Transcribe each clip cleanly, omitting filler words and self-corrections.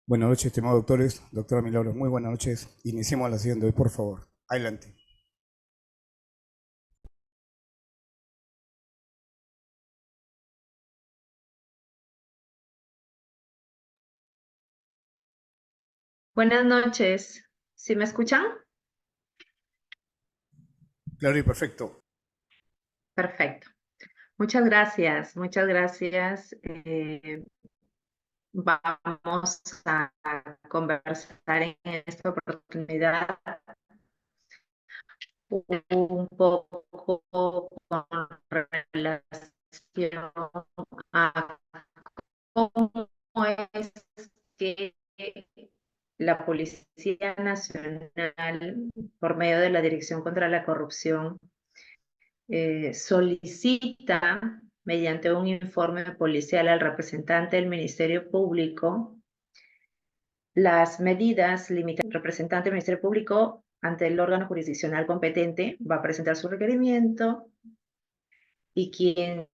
Buenas noches, estimados doctores, doctora Milagros, muy buenas noches. Iniciemos la sesión de hoy, por favor. Adelante. Buenas noches. ¿Sí me escuchan? Claro y perfecto. Perfecto. Muchas gracias. Muchas gracias. Vamos a conversar en esta oportunidad un poco con relación a cómo es que la Policía Nacional, por medio de la Dirección contra la Corrupción, solicita mediante un informe policial al representante del Ministerio Público las medidas limitadas. El representante del Ministerio Público ante el órgano jurisdiccional competente va a presentar su requerimiento y quien,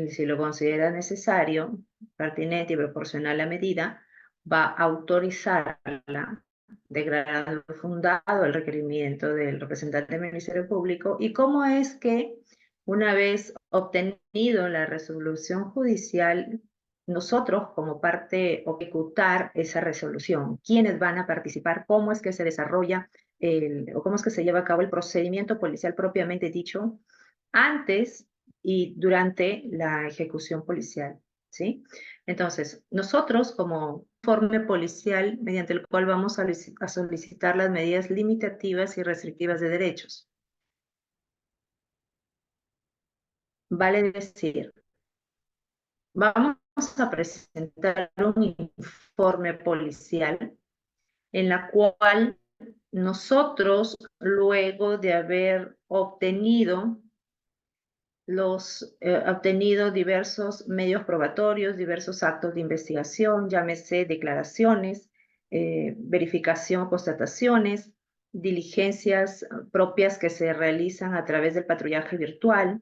si lo considera necesario, pertinente y proporcional a la medida, va a autorizarla, declarando fundado el requerimiento del representante del Ministerio Público. ¿Y cómo es que, una vez obtenido la resolución judicial, nosotros como parte ejecutar esa resolución? ¿Quiénes van a participar? ¿Cómo es que se desarrolla o cómo es que se lleva a cabo el procedimiento policial propiamente dicho antes y durante la ejecución policial? ¿Sí? Entonces, nosotros como informe policial mediante el cual vamos a solicitar las medidas limitativas y restrictivas de derechos. Vale decir, vamos a presentar un informe policial en la cual nosotros, luego de haber obtenido obtenido diversos medios probatorios, diversos actos de investigación, llámese declaraciones, verificación, constataciones, diligencias propias que se realizan a través del patrullaje virtual,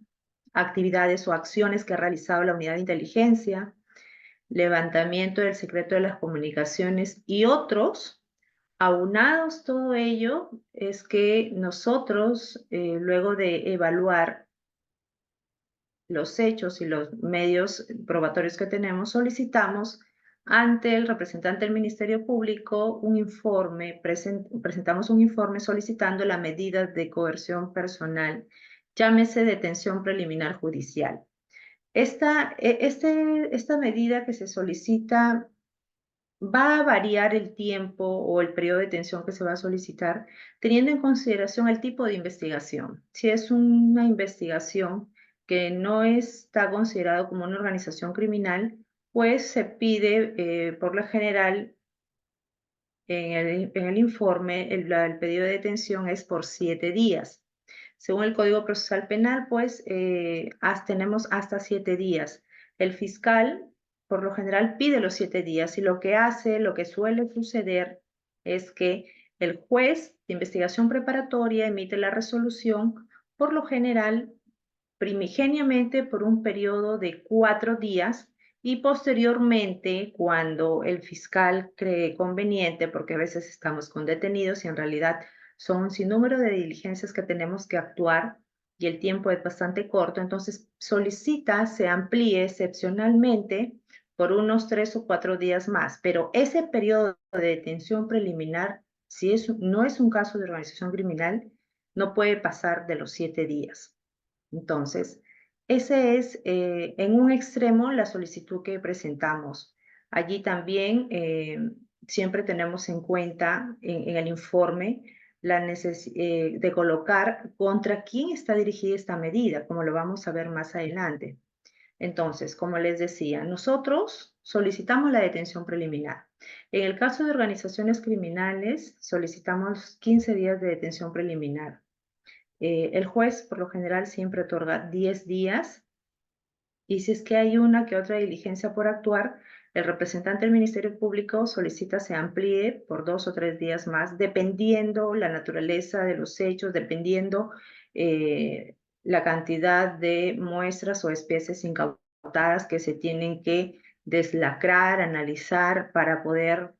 actividades o acciones que ha realizado la unidad de inteligencia, levantamiento del secreto de las comunicaciones y otros. Aunados todo ello, es que nosotros, luego de evaluar los hechos y los medios probatorios que tenemos, solicitamos ante el representante del Ministerio Público un informe, presentamos un informe solicitando la medida de coerción personal, llámese detención preliminar judicial. Esta medida que se solicita va a variar el tiempo o el periodo de detención que se va a solicitar, teniendo en consideración el tipo de investigación. Si es una investigación que no está considerado como una organización criminal, pues se pide, por lo general, en el informe, el pedido de detención es por 7 días. Según el Código Procesal Penal, pues tenemos hasta 7 días. El fiscal, por lo general, pide los 7 días y lo que hace, lo que suele suceder es que el juez de investigación preparatoria emite la resolución, por lo general, primigeniamente por un periodo de 4 días y posteriormente, cuando el fiscal cree conveniente, porque a veces estamos con detenidos y en realidad son un sinnúmero de diligencias que tenemos que actuar y el tiempo es bastante corto, entonces solicita se amplíe excepcionalmente por unos 3 o 4 días más, pero ese periodo de detención preliminar, si no es un caso de organización criminal, no puede pasar de los 7 días. Entonces, ese es en un extremo la solicitud que presentamos. Allí también siempre tenemos en cuenta en el informe la necesidad de colocar contra quién está dirigida esta medida, como lo vamos a ver más adelante. Entonces, como les decía, nosotros solicitamos la detención preliminar. En el caso de organizaciones criminales, solicitamos 15 días de detención preliminar. El juez, por lo general, siempre otorga 10 días y si es que hay una que otra diligencia por actuar, el representante del Ministerio Público solicita se amplíe por 2 o 3 días más, dependiendo la naturaleza de los hechos, dependiendo la cantidad de muestras o especies incautadas que se tienen que deslacrar, analizar para poder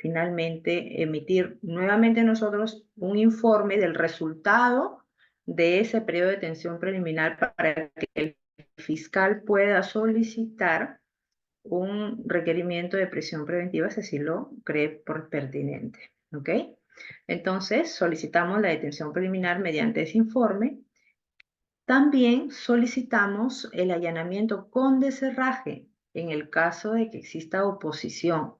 finalmente emitir nuevamente nosotros un informe del resultado de ese periodo de detención preliminar para que el fiscal pueda solicitar un requerimiento de prisión preventiva si así lo cree por pertinente. ¿Ok? Entonces, solicitamos la detención preliminar mediante ese informe. También solicitamos el allanamiento con descerraje en el caso de que exista oposición.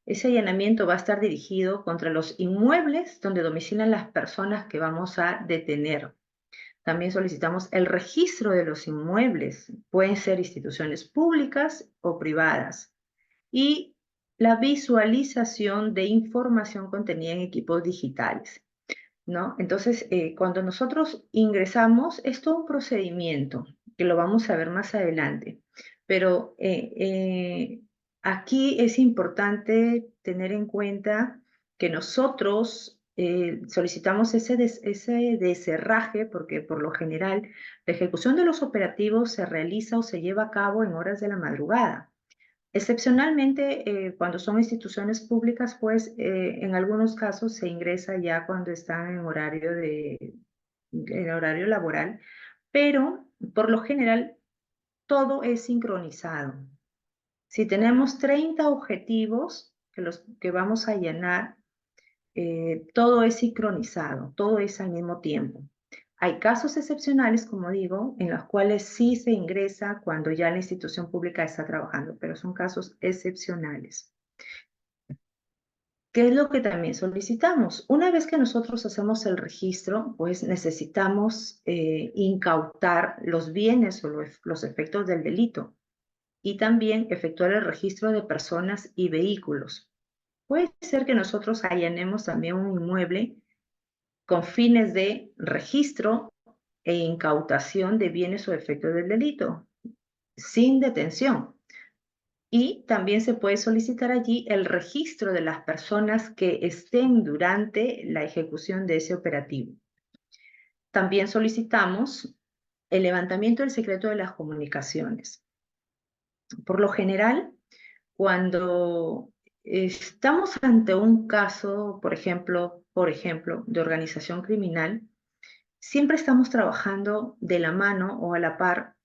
Ese allanamiento va a estar dirigido contra los inmuebles donde domicilan las personas que vamos a detener. También solicitamos el registro de los inmuebles. Pueden ser instituciones públicas o privadas. Y la visualización de información contenida en equipos digitales, ¿no? Entonces, cuando nosotros ingresamos, es todo un procedimiento, que lo vamos a ver más adelante, pero aquí es importante tener en cuenta que nosotros solicitamos ese descerraje porque por lo general la ejecución de los operativos se realiza o se lleva a cabo en horas de la madrugada. Excepcionalmente, cuando son instituciones públicas, pues en algunos casos se ingresa ya cuando están en horario laboral, pero por lo general todo es sincronizado. Si tenemos 30 objetivos que vamos a llenar, todo es sincronizado, todo es al mismo tiempo. Hay casos excepcionales, como digo, en los cuales sí se ingresa cuando ya la institución pública está trabajando, pero son casos excepcionales. ¿Qué es lo que también solicitamos? Una vez que nosotros hacemos el registro, pues necesitamos incautar los bienes o los efectos del delito y también efectuar el registro de personas y vehículos. Puede ser que nosotros allanemos también un inmueble con fines de registro e incautación de bienes o efectos del delito, sin detención. Y también se puede solicitar allí el registro de las personas que estén durante la ejecución de ese operativo. También solicitamos el levantamiento del secreto de las comunicaciones. Por lo general, cuando estamos ante un caso, por ejemplo, de organización criminal, siempre estamos trabajando de la mano o a la par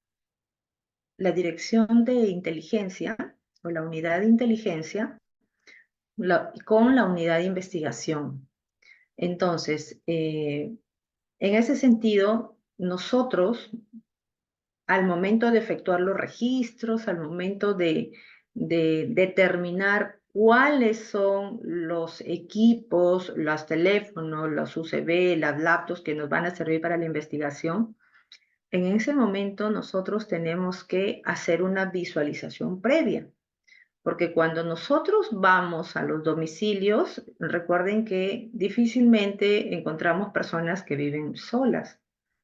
la dirección de inteligencia o la unidad de inteligencia con la unidad de investigación. Entonces, en ese sentido, nosotros, al momento de efectuar los registros, al momento de determinar cuáles son los equipos, los teléfonos, los USB, las laptops que nos van a servir para la investigación, en ese momento nosotros tenemos que hacer una visualización previa. Porque cuando nosotros vamos a los domicilios, recuerden que difícilmente encontramos personas que viven solas.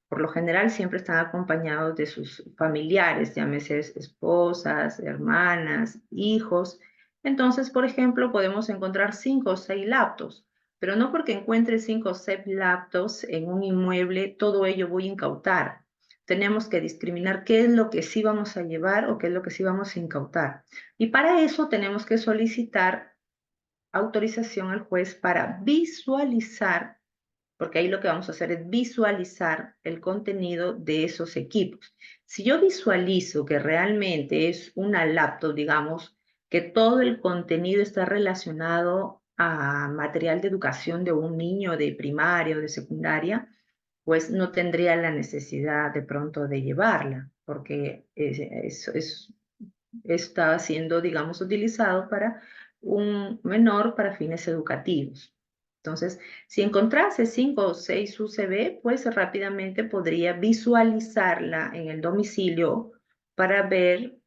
Por lo general siempre están acompañados de sus familiares, llámese esposas, hermanas, hijos. Entonces, por ejemplo, podemos encontrar 5 o 6 laptops, pero no porque encuentre 5 o 6 laptops en un inmueble, todo ello voy a incautar. Tenemos que discriminar qué es lo que sí vamos a llevar o qué es lo que sí vamos a incautar. Y para eso tenemos que solicitar autorización al juez para visualizar, porque ahí lo que vamos a hacer es visualizar el contenido de esos equipos. Si yo visualizo que realmente es una laptop, digamos, que todo el contenido está relacionado a material de educación de un niño de primaria o de secundaria, pues no tendría la necesidad de pronto de llevarla, porque está siendo, digamos, utilizado para un menor para fines educativos. Entonces, si encontrase 5 o 6 UCB, pues rápidamente podría visualizarla en el domicilio para ver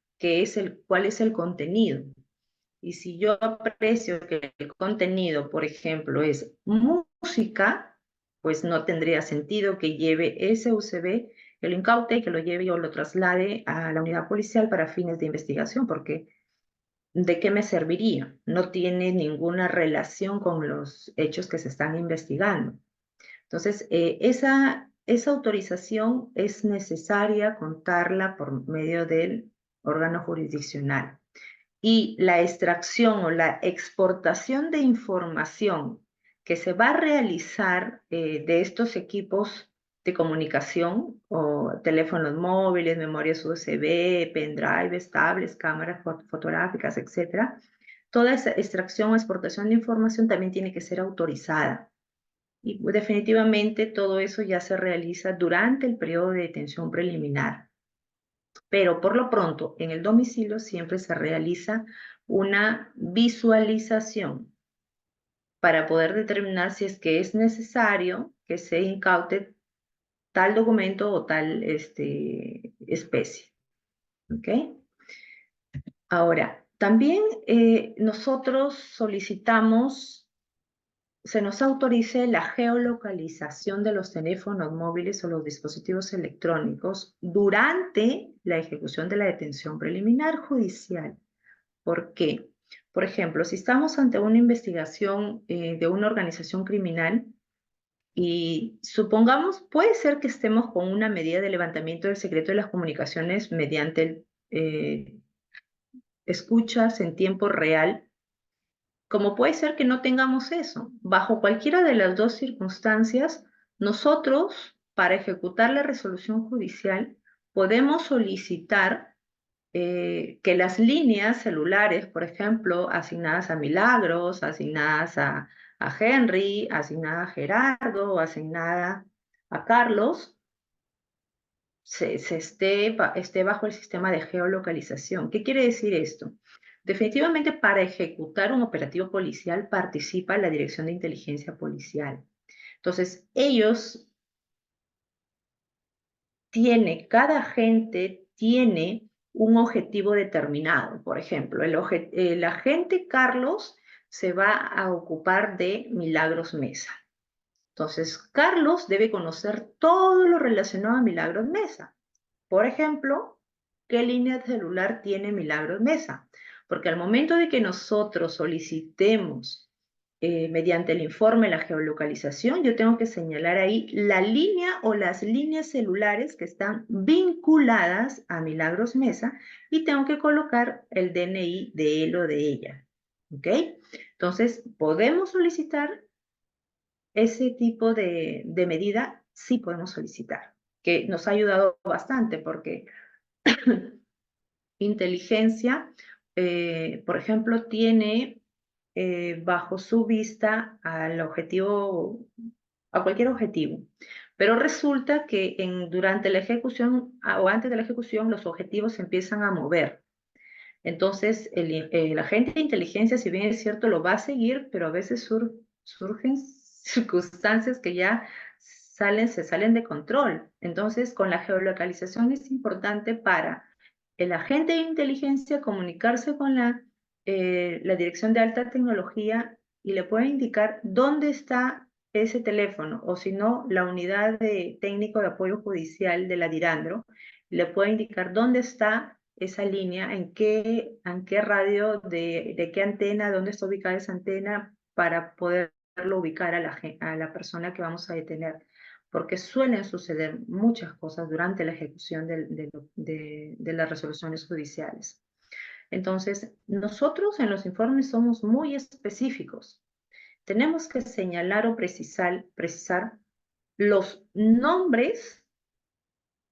cuál es el contenido. Y si yo aprecio que el contenido, por ejemplo, es música, pues no tendría sentido que lleve ese USB, que lo incaute, que lo lleve o lo traslade a la unidad policial para fines de investigación, porque ¿de qué me serviría? No tiene ninguna relación con los hechos que se están investigando. Entonces, esa autorización es necesaria contarla por medio del órgano jurisdiccional. y la extracción o la exportación de información que se va a realizar de estos equipos de comunicación o teléfonos móviles, memorias USB, pendrives, tablets, cámaras fotográficas, etcétera. Toda esa extracción o exportación de información también tiene que ser autorizada. Y definitivamente todo eso ya se realiza durante el periodo de detención preliminar. Pero por lo pronto, en el domicilio siempre se realiza una visualización para poder determinar si es que es necesario que se incaute tal documento o tal especie. ¿Ok? Ahora, también nosotros solicitamos, se nos autorice la geolocalización de los teléfonos móviles o los dispositivos electrónicos durante la ejecución de la detención preliminar judicial. ¿Por qué? Por ejemplo, si estamos ante una investigación de una organización criminal y supongamos, puede ser que estemos con una medida de levantamiento del secreto de las comunicaciones mediante escuchas en tiempo real, como puede ser que no tengamos eso. Bajo cualquiera de las dos circunstancias, nosotros, para ejecutar la resolución judicial, podemos solicitar que las líneas celulares, por ejemplo, asignadas a Milagros, asignadas a Henry, asignada a Gerardo o asignada a Carlos, esté bajo el sistema de geolocalización. ¿Qué quiere decir esto? Definitivamente para ejecutar un operativo policial participa la Dirección de Inteligencia Policial. Entonces, cada agente tiene un objetivo determinado. Por ejemplo, el agente Carlos se va a ocupar de Milagros Mesa. Entonces, Carlos debe conocer todo lo relacionado a Milagros Mesa. Por ejemplo, ¿qué línea celular tiene Milagros Mesa? Porque al momento de que nosotros solicitemos mediante el informe la geolocalización, yo tengo que señalar ahí la línea o las líneas celulares que están vinculadas a Milagros Mesa y tengo que colocar el DNI de él o de ella. ¿Ok? Entonces, ¿podemos solicitar ese tipo de medida? Sí podemos solicitar, que nos ha ayudado bastante porque inteligencia, por ejemplo, tiene bajo su vista al objetivo, a cualquier objetivo. Pero resulta que durante la ejecución o antes de la ejecución los objetivos se empiezan a mover. Entonces, el agente de inteligencia, si bien es cierto, lo va a seguir, pero a veces surgen circunstancias que ya se salen de control. Entonces, con la geolocalización es importante para el agente de inteligencia comunicarse con la Dirección de Alta Tecnología y le puede indicar dónde está ese teléfono, o si no, la unidad de técnico de apoyo judicial de la DIRANDRO le puede indicar dónde está esa línea, en qué radio, de qué antena, dónde está ubicada esa antena, para poderlo ubicar a la persona que vamos a detener. Porque suelen suceder muchas cosas durante la ejecución de las resoluciones judiciales. Entonces, nosotros en los informes somos muy específicos. Tenemos que señalar o precisar los nombres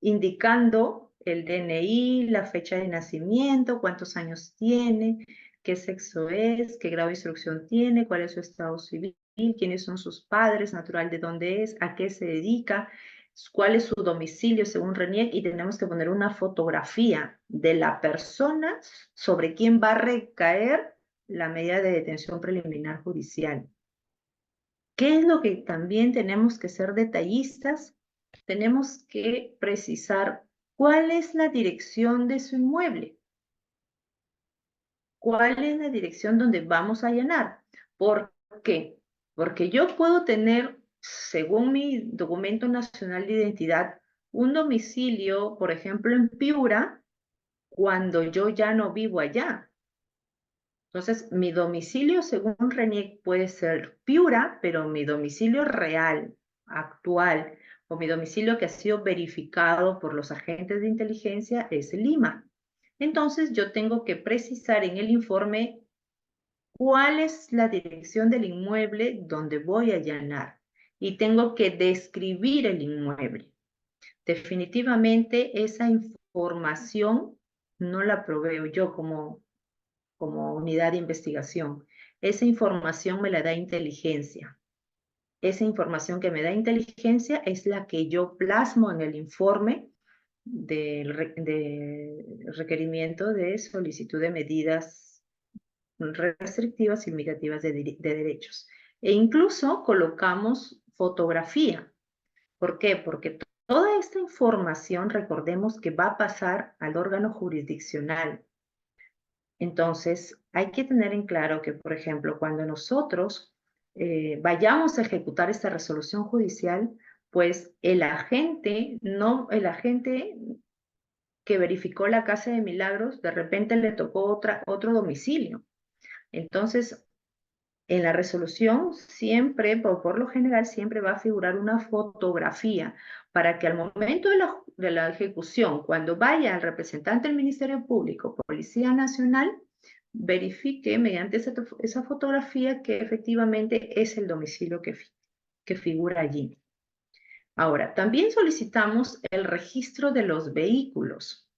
indicando el DNI, la fecha de nacimiento, cuántos años tiene, qué sexo es, qué grado de instrucción tiene, cuál es su estado civil, quiénes son sus padres, natural de dónde es, a qué se dedica, cuál es su domicilio según RENIEC, y tenemos que poner una fotografía de la persona sobre quien va a recaer la medida de detención preliminar judicial. ¿Qué es lo que también tenemos que ser detallistas? Tenemos que precisar cuál es la dirección de su inmueble, cuál es la dirección donde vamos a allanar. ¿Por qué? Porque yo puedo tener, según mi documento nacional de identidad, un domicilio, por ejemplo, en Piura, cuando yo ya no vivo allá. Entonces, mi domicilio, según RENIEC, puede ser Piura, pero mi domicilio real, actual, o mi domicilio que ha sido verificado por los agentes de inteligencia es Lima. Entonces yo tengo que precisar en el informe cuál es la dirección del inmueble donde voy a allanar y tengo que describir el inmueble. Definitivamente esa información no la proveo yo como unidad de investigación. Esa información me la da inteligencia. Esa información que me da inteligencia es la que yo plasmo en el informe de requerimiento de solicitud de medidas restrictivas y limitativas de derechos. E incluso colocamos fotografía. ¿Por qué? Porque toda esta información, recordemos que va a pasar al órgano jurisdiccional. Entonces, hay que tener en claro que, por ejemplo, cuando nosotros vayamos a ejecutar esta resolución judicial, pues el agente que verificó la Casa de Milagros, de repente le tocó otro domicilio. Entonces, en la resolución siempre, por lo general, siempre va a figurar una fotografía para que al momento de la ejecución, cuando vaya el representante del Ministerio Público, Policía Nacional, verifique mediante esa fotografía que efectivamente es el domicilio que figura allí. Ahora, también solicitamos el registro de los vehículos.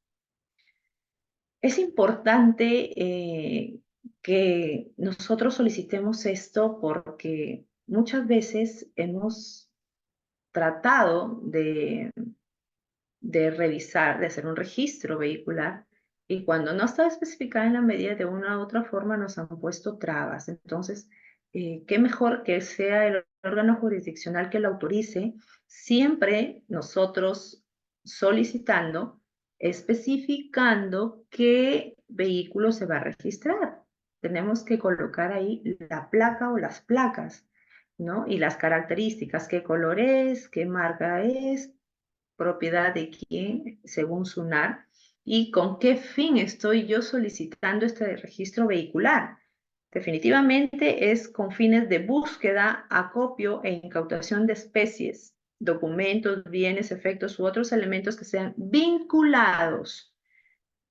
Es importante que nosotros solicitemos esto porque muchas veces hemos tratado de revisar, de hacer un registro vehicular y cuando no está especificada en la medida de una u otra forma nos han puesto trabas. Entonces, qué mejor que sea el órgano jurisdiccional que lo autorice, siempre nosotros solicitando, especificando qué vehículo se va a registrar. Tenemos que colocar ahí la placa o las placas, ¿no? Y las características, qué color es, qué marca es, propiedad de quién, según SUNAR, y con qué fin estoy yo solicitando este registro vehicular. Definitivamente es con fines de búsqueda, acopio e incautación de especies, documentos, bienes, efectos u otros elementos que sean vinculados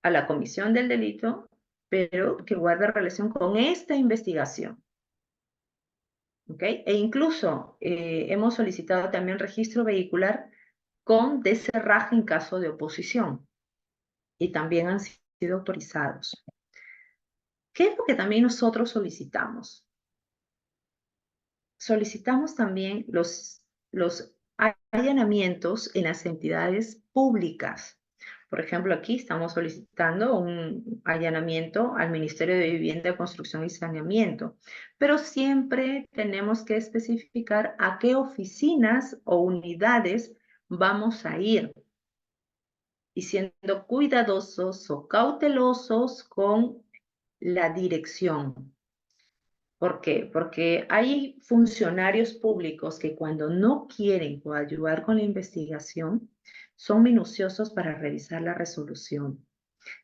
a la comisión del delito, pero que guarden relación con esta investigación. ¿Ok? E incluso hemos solicitado también registro vehicular con deserraje en caso de oposición y también han sido autorizados. ¿Qué es lo que también nosotros solicitamos? Solicitamos también los allanamientos en las entidades públicas. Por ejemplo, aquí estamos solicitando un allanamiento al Ministerio de Vivienda, Construcción y Saneamiento, pero siempre tenemos que especificar a qué oficinas o unidades vamos a ir y siendo cuidadosos o cautelosos con la dirección. ¿Por qué? Porque hay funcionarios públicos que cuando no quieren coadyuvar con la investigación, son minuciosos para revisar la resolución.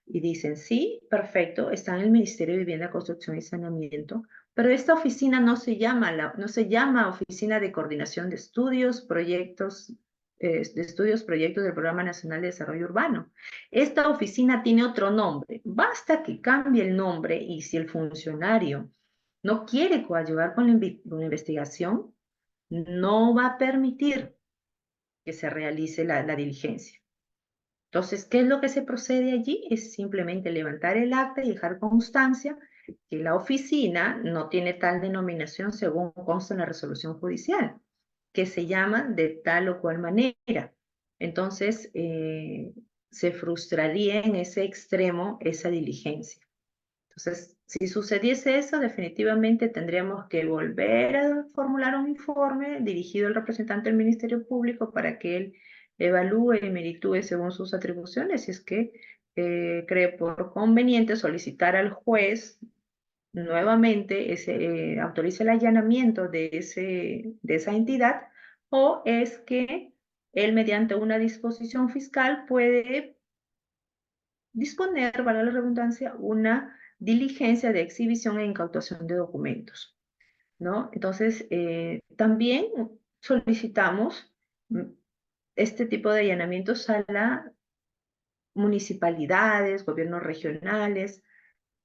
Y dicen, sí, perfecto, está en el Ministerio de Vivienda, Construcción y Saneamiento, pero esta oficina no se llama Oficina de Coordinación de Estudios, Proyectos del Programa Nacional de Desarrollo Urbano. Esta oficina tiene otro nombre. Basta que cambie el nombre y si el funcionario no quiere coadyuvar con la investigación, no va a permitir que se realice la diligencia. Entonces, ¿qué es lo que se procede allí? Es simplemente levantar el acta y dejar constancia que la oficina no tiene tal denominación según consta en la resolución judicial, que se llama de tal o cual manera. Entonces, se frustraría en ese extremo esa diligencia. Entonces, si sucediese eso, definitivamente tendríamos que volver a formular un informe dirigido al representante del Ministerio Público para que él evalúe y meritúe según sus atribuciones, si es que cree por conveniente solicitar al juez nuevamente autorice el allanamiento de esa entidad, o es que él mediante una disposición fiscal puede disponer, valga la redundancia, una diligencia de exhibición e incautación de documentos, ¿no? Entonces, también solicitamos este tipo de allanamientos a la municipalidades, gobiernos regionales,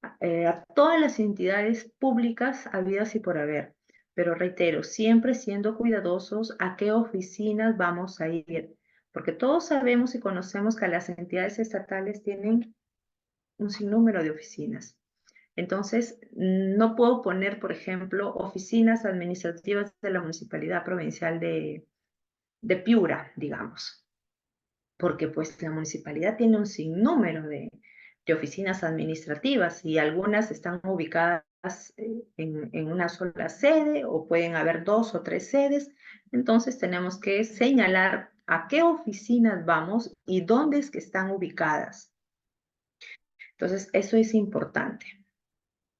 a todas las entidades públicas habidas y por haber. Pero reitero, siempre siendo cuidadosos a qué oficinas vamos a ir, porque todos sabemos y conocemos que las entidades estatales tienen un sinnúmero de oficinas. Entonces, no puedo poner, por ejemplo, oficinas administrativas de la Municipalidad Provincial de Piura, digamos, porque pues la municipalidad tiene un sinnúmero de oficinas administrativas y algunas están ubicadas en una sola sede o pueden haber 2 o 3 sedes. Entonces tenemos que señalar a qué oficinas vamos y dónde es que están ubicadas. Entonces, eso es importante.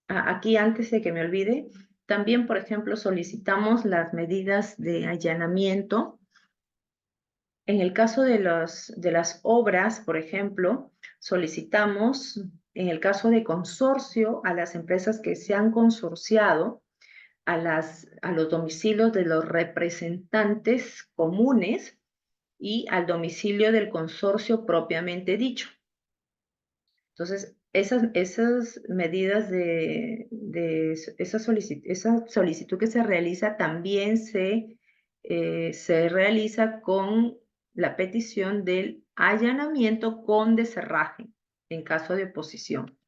Aquí, antes de que me olvide, también, por ejemplo, solicitamos las medidas de allanamiento. En el caso de las obras, por ejemplo, solicitamos, en el caso de consorcio, a las empresas que se han consorciado, a los domicilios de los representantes comunes y al domicilio del consorcio propiamente dicho. Entonces, esas medidas esa solicitud que se realiza también se realiza con la petición del allanamiento con deserraje en caso de oposición.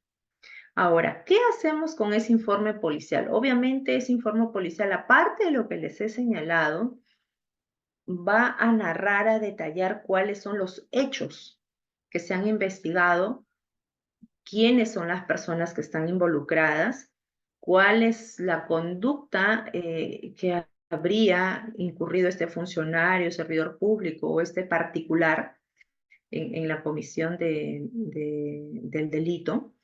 Ahora, ¿qué hacemos con ese informe policial? Obviamente, ese informe policial, aparte de lo que les he señalado, va a narrar, a detallar cuáles son los hechos que se han investigado, quiénes son las personas que están involucradas, cuál es la conducta que habría incurrido este funcionario, servidor público o este particular en la comisión del delito.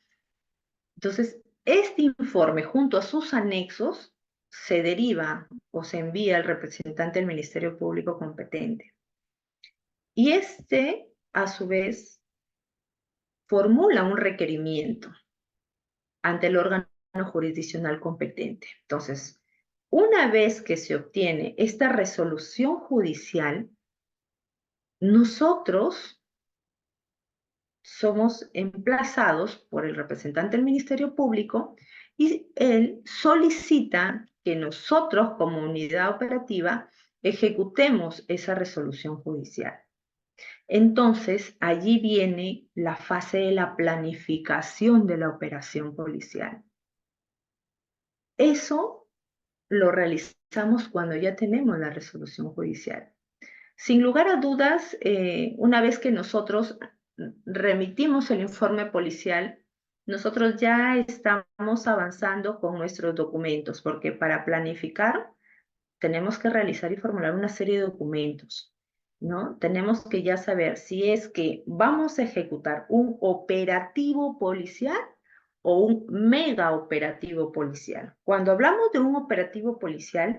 Entonces, este informe junto a sus anexos se deriva o se envía al representante del Ministerio Público competente. Y este, a su vez, formula un requerimiento ante el órgano jurisdiccional competente. Entonces, una vez que se obtiene esta resolución judicial, nosotros somos emplazados por el representante del Ministerio Público y él solicita que nosotros como unidad operativa ejecutemos esa resolución judicial. Entonces, allí viene la fase de la planificación de la operación policial. Eso lo realizamos cuando ya tenemos la resolución judicial. Sin lugar a dudas, una vez que nosotros remitimos el informe policial, nosotros ya estamos avanzando con nuestros documentos, porque para planificar tenemos que realizar y formular una serie de documentos, ¿no? Tenemos que ya saber si es que vamos a ejecutar un operativo policial o un mega operativo policial. Cuando hablamos de un operativo policial,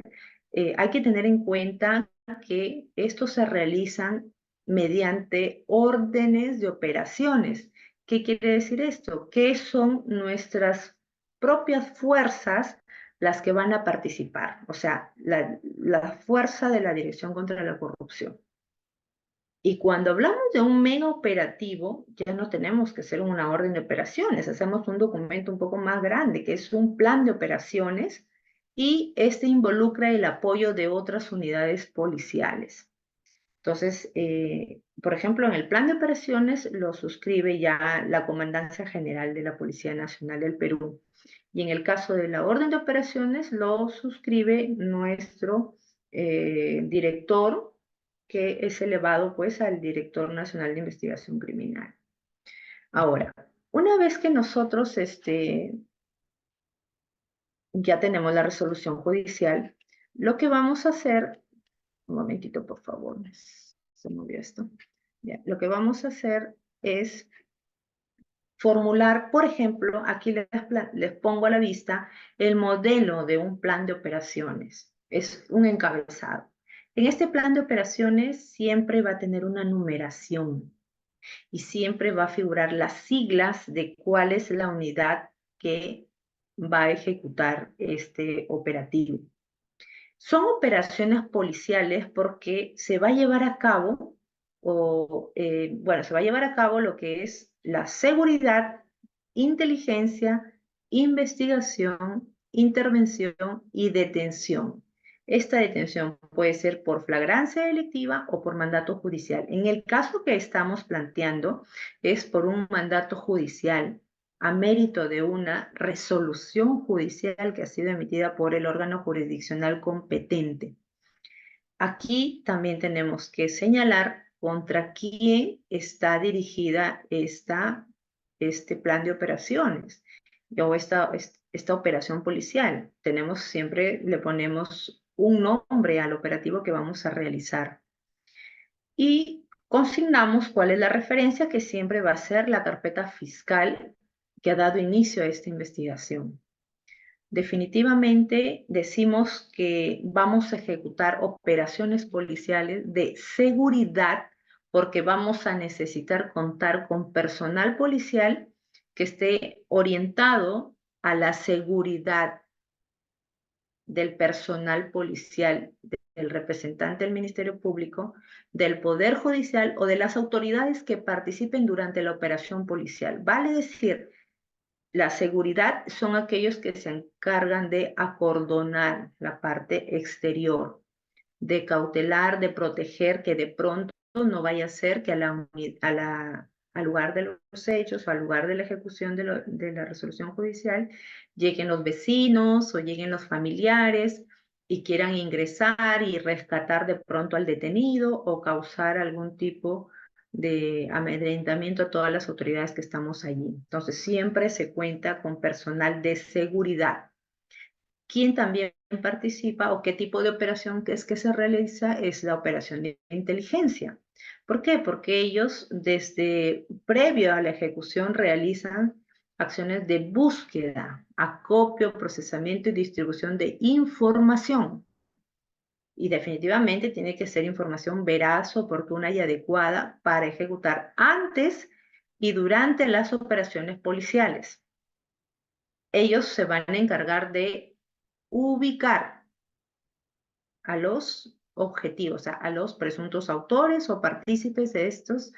hay que tener en cuenta que estos se realizan mediante órdenes de operaciones. ¿Qué quiere decir esto? Que son nuestras propias fuerzas las que van a participar, o sea, la fuerza de la Dirección contra la Corrupción. Y cuando hablamos de un mega operativo, ya no tenemos que hacer una orden de operaciones, hacemos un documento un poco más grande, que es un plan de operaciones, y este involucra el apoyo de otras unidades policiales. Entonces, por ejemplo, en el plan de operaciones lo suscribe ya la Comandancia General de la Policía Nacional del Perú. Y en el caso de la orden de operaciones lo suscribe nuestro director, que es elevado pues al Director Nacional de Investigación Criminal. Ahora, una vez que nosotros ya tenemos la resolución judicial, lo que vamos a hacer, un momentito por favor, se movió esto. Ya, lo que vamos a hacer es formular, por ejemplo, aquí les pongo a la vista el modelo de un plan de operaciones. Es un encabezado. En este plan de operaciones siempre va a tener una numeración y siempre va a figurar las siglas de cuál es la unidad que va a ejecutar este operativo. Son operaciones policiales porque se va a llevar a cabo bueno, se va a llevar a cabo lo que es la seguridad, inteligencia, investigación, intervención y detención. Esta detención puede ser por flagrancia delictiva o por mandato judicial. En el caso que estamos planteando es por un mandato judicial a mérito de una resolución judicial que ha sido emitida por el órgano jurisdiccional competente. Aquí también tenemos que señalar contra quién está dirigida este plan de operaciones o esta operación policial. Siempre le ponemos un nombre al operativo que vamos a realizar y consignamos cuál es la referencia, que siempre va a ser la carpeta fiscal que ha dado inicio a esta investigación. Definitivamente decimos que vamos a ejecutar operaciones policiales de seguridad porque vamos a necesitar contar con personal policial que esté orientado a la seguridad del personal policial, del representante del Ministerio Público, del Poder Judicial o de las autoridades que participen durante la operación policial. Vale decir, la seguridad son aquellos que se encargan de acordonar la parte exterior, de cautelar, de proteger, que de pronto no vaya a ser que al lugar de los hechos o al lugar de la ejecución de la resolución judicial lleguen los vecinos o lleguen los familiares y quieran ingresar y rescatar de pronto al detenido o causar algún tipo de amedrentamiento a todas las autoridades que estamos allí. Entonces siempre se cuenta con personal de seguridad. ¿Quién también participa o qué tipo de operación es que se realiza? Es la operación de inteligencia. ¿Por qué? Porque ellos desde previo a la ejecución realizan acciones de búsqueda, acopio, procesamiento y distribución de información. Y definitivamente tiene que ser información veraz, oportuna y adecuada para ejecutar antes y durante las operaciones policiales. Ellos se van a encargar de ubicar a los objetivos, a los presuntos autores o partícipes de estos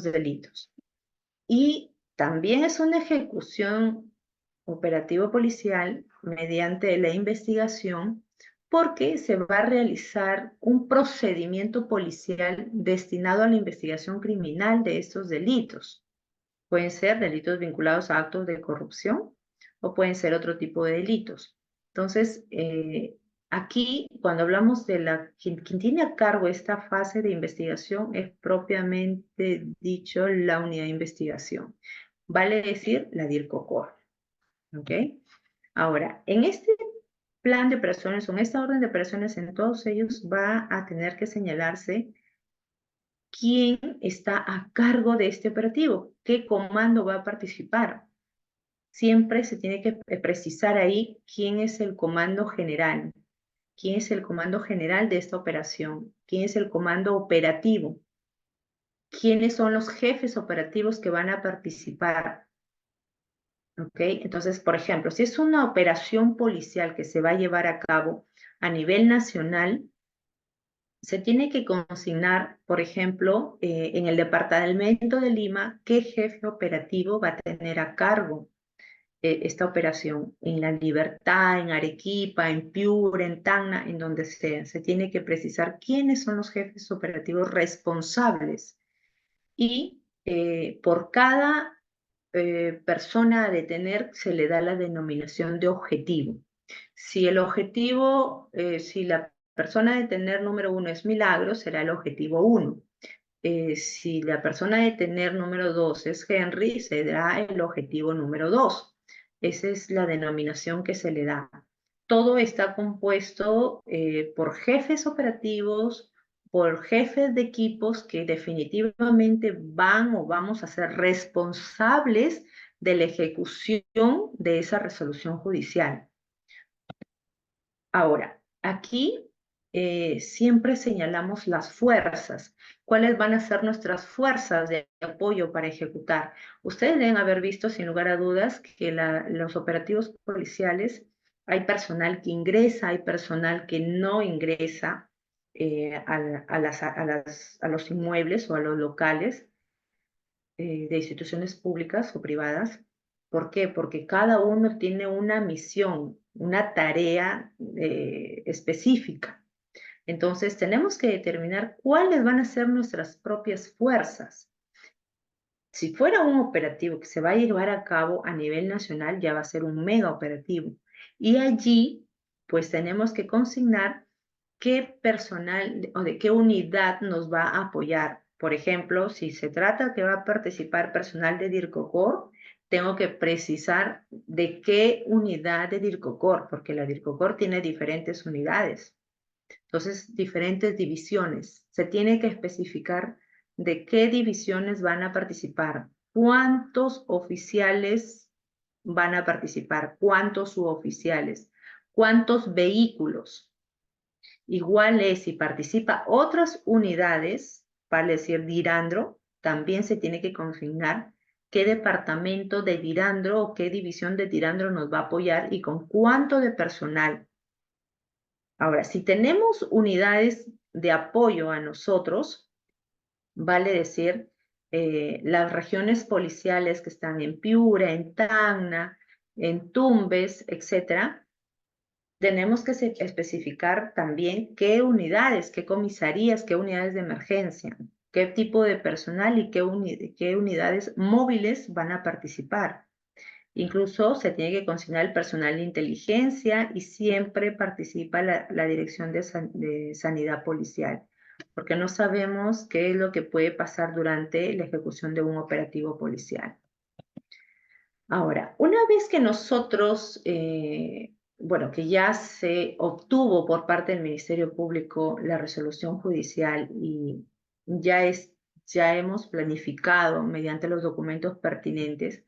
delitos. Y también es una ejecución operativo policial mediante la investigación porque se va a realizar un procedimiento policial destinado a la investigación criminal de estos delitos. Pueden ser delitos vinculados a actos de corrupción o pueden ser otro tipo de delitos. Entonces, aquí, cuando hablamos de quien tiene a cargo esta fase de investigación es propiamente dicho la unidad de investigación. Vale decir, la DIRCOCOR. ¿Ok? Ahora, en este plan de operaciones o en esta orden de operaciones, en todos ellos va a tener que señalarse quién está a cargo de este operativo, qué comando va a participar. Siempre se tiene que precisar ahí quién es el comando general, quién es el comando general de esta operación, quién es el comando operativo, quiénes son los jefes operativos que van a participar. ¿Ok? Entonces, por ejemplo, si es una operación policial que se va a llevar a cabo a nivel nacional, se tiene que consignar, por ejemplo, en el departamento de Lima, qué jefe operativo va a tener a cargo esta operación. En La Libertad, en Arequipa, en Piura, en Tacna, en donde sea. Se tiene que precisar quiénes son los jefes operativos responsables. Y por cada persona a detener se le da la denominación de objetivo. Si el objetivo, si la persona a detener número 1 es Milagro, será el objetivo 1. Si la persona a detener número 2 es Henry, será el objetivo número 2. Esa es la denominación que se le da. Todo está compuesto por jefes operativos, por jefes de equipos que definitivamente van o vamos a ser responsables de la ejecución de esa resolución judicial. Ahora, aquí siempre señalamos las fuerzas. ¿Cuáles van a ser nuestras fuerzas de apoyo para ejecutar? Ustedes deben haber visto, sin lugar a dudas, que los operativos policiales hay personal que ingresa, hay personal que no ingresa. a los inmuebles o a los locales de instituciones públicas o privadas. ¿Por qué? Porque cada uno tiene una misión, una tarea específica. Entonces, tenemos que determinar cuáles van a ser nuestras propias fuerzas. Si fuera un operativo que se va a llevar a cabo a nivel nacional, ya va a ser un mega operativo. Y allí, pues tenemos que consignar qué personal o de qué unidad nos va a apoyar. Por ejemplo, si se trata que va a participar personal de DIRCOCOR, tengo que precisar de qué unidad de DIRCOCOR, porque la DIRCOCOR tiene diferentes unidades. Entonces, diferentes divisiones. Se tiene que especificar de qué divisiones van a participar, cuántos oficiales van a participar, cuántos suboficiales, cuántos vehículos. Igual es si participa otras unidades, vale decir Dirandro, también se tiene que consignar qué departamento de Dirandro o qué división de Dirandro nos va a apoyar y con cuánto de personal. Ahora, si tenemos unidades de apoyo a nosotros, vale decir las regiones policiales que están en Piura, en Tacna, en Tumbes, etcétera, tenemos que especificar también qué unidades, qué comisarías, qué unidades de emergencia, qué tipo de personal y qué unidades móviles van a participar. Incluso se tiene que consignar el personal de inteligencia y siempre participa la Dirección de Sanidad Policial, porque no sabemos qué es lo que puede pasar durante la ejecución de un operativo policial. Ahora, una vez que nosotros, bueno, que ya se obtuvo por parte del Ministerio Público la resolución judicial y ya hemos planificado mediante los documentos pertinentes,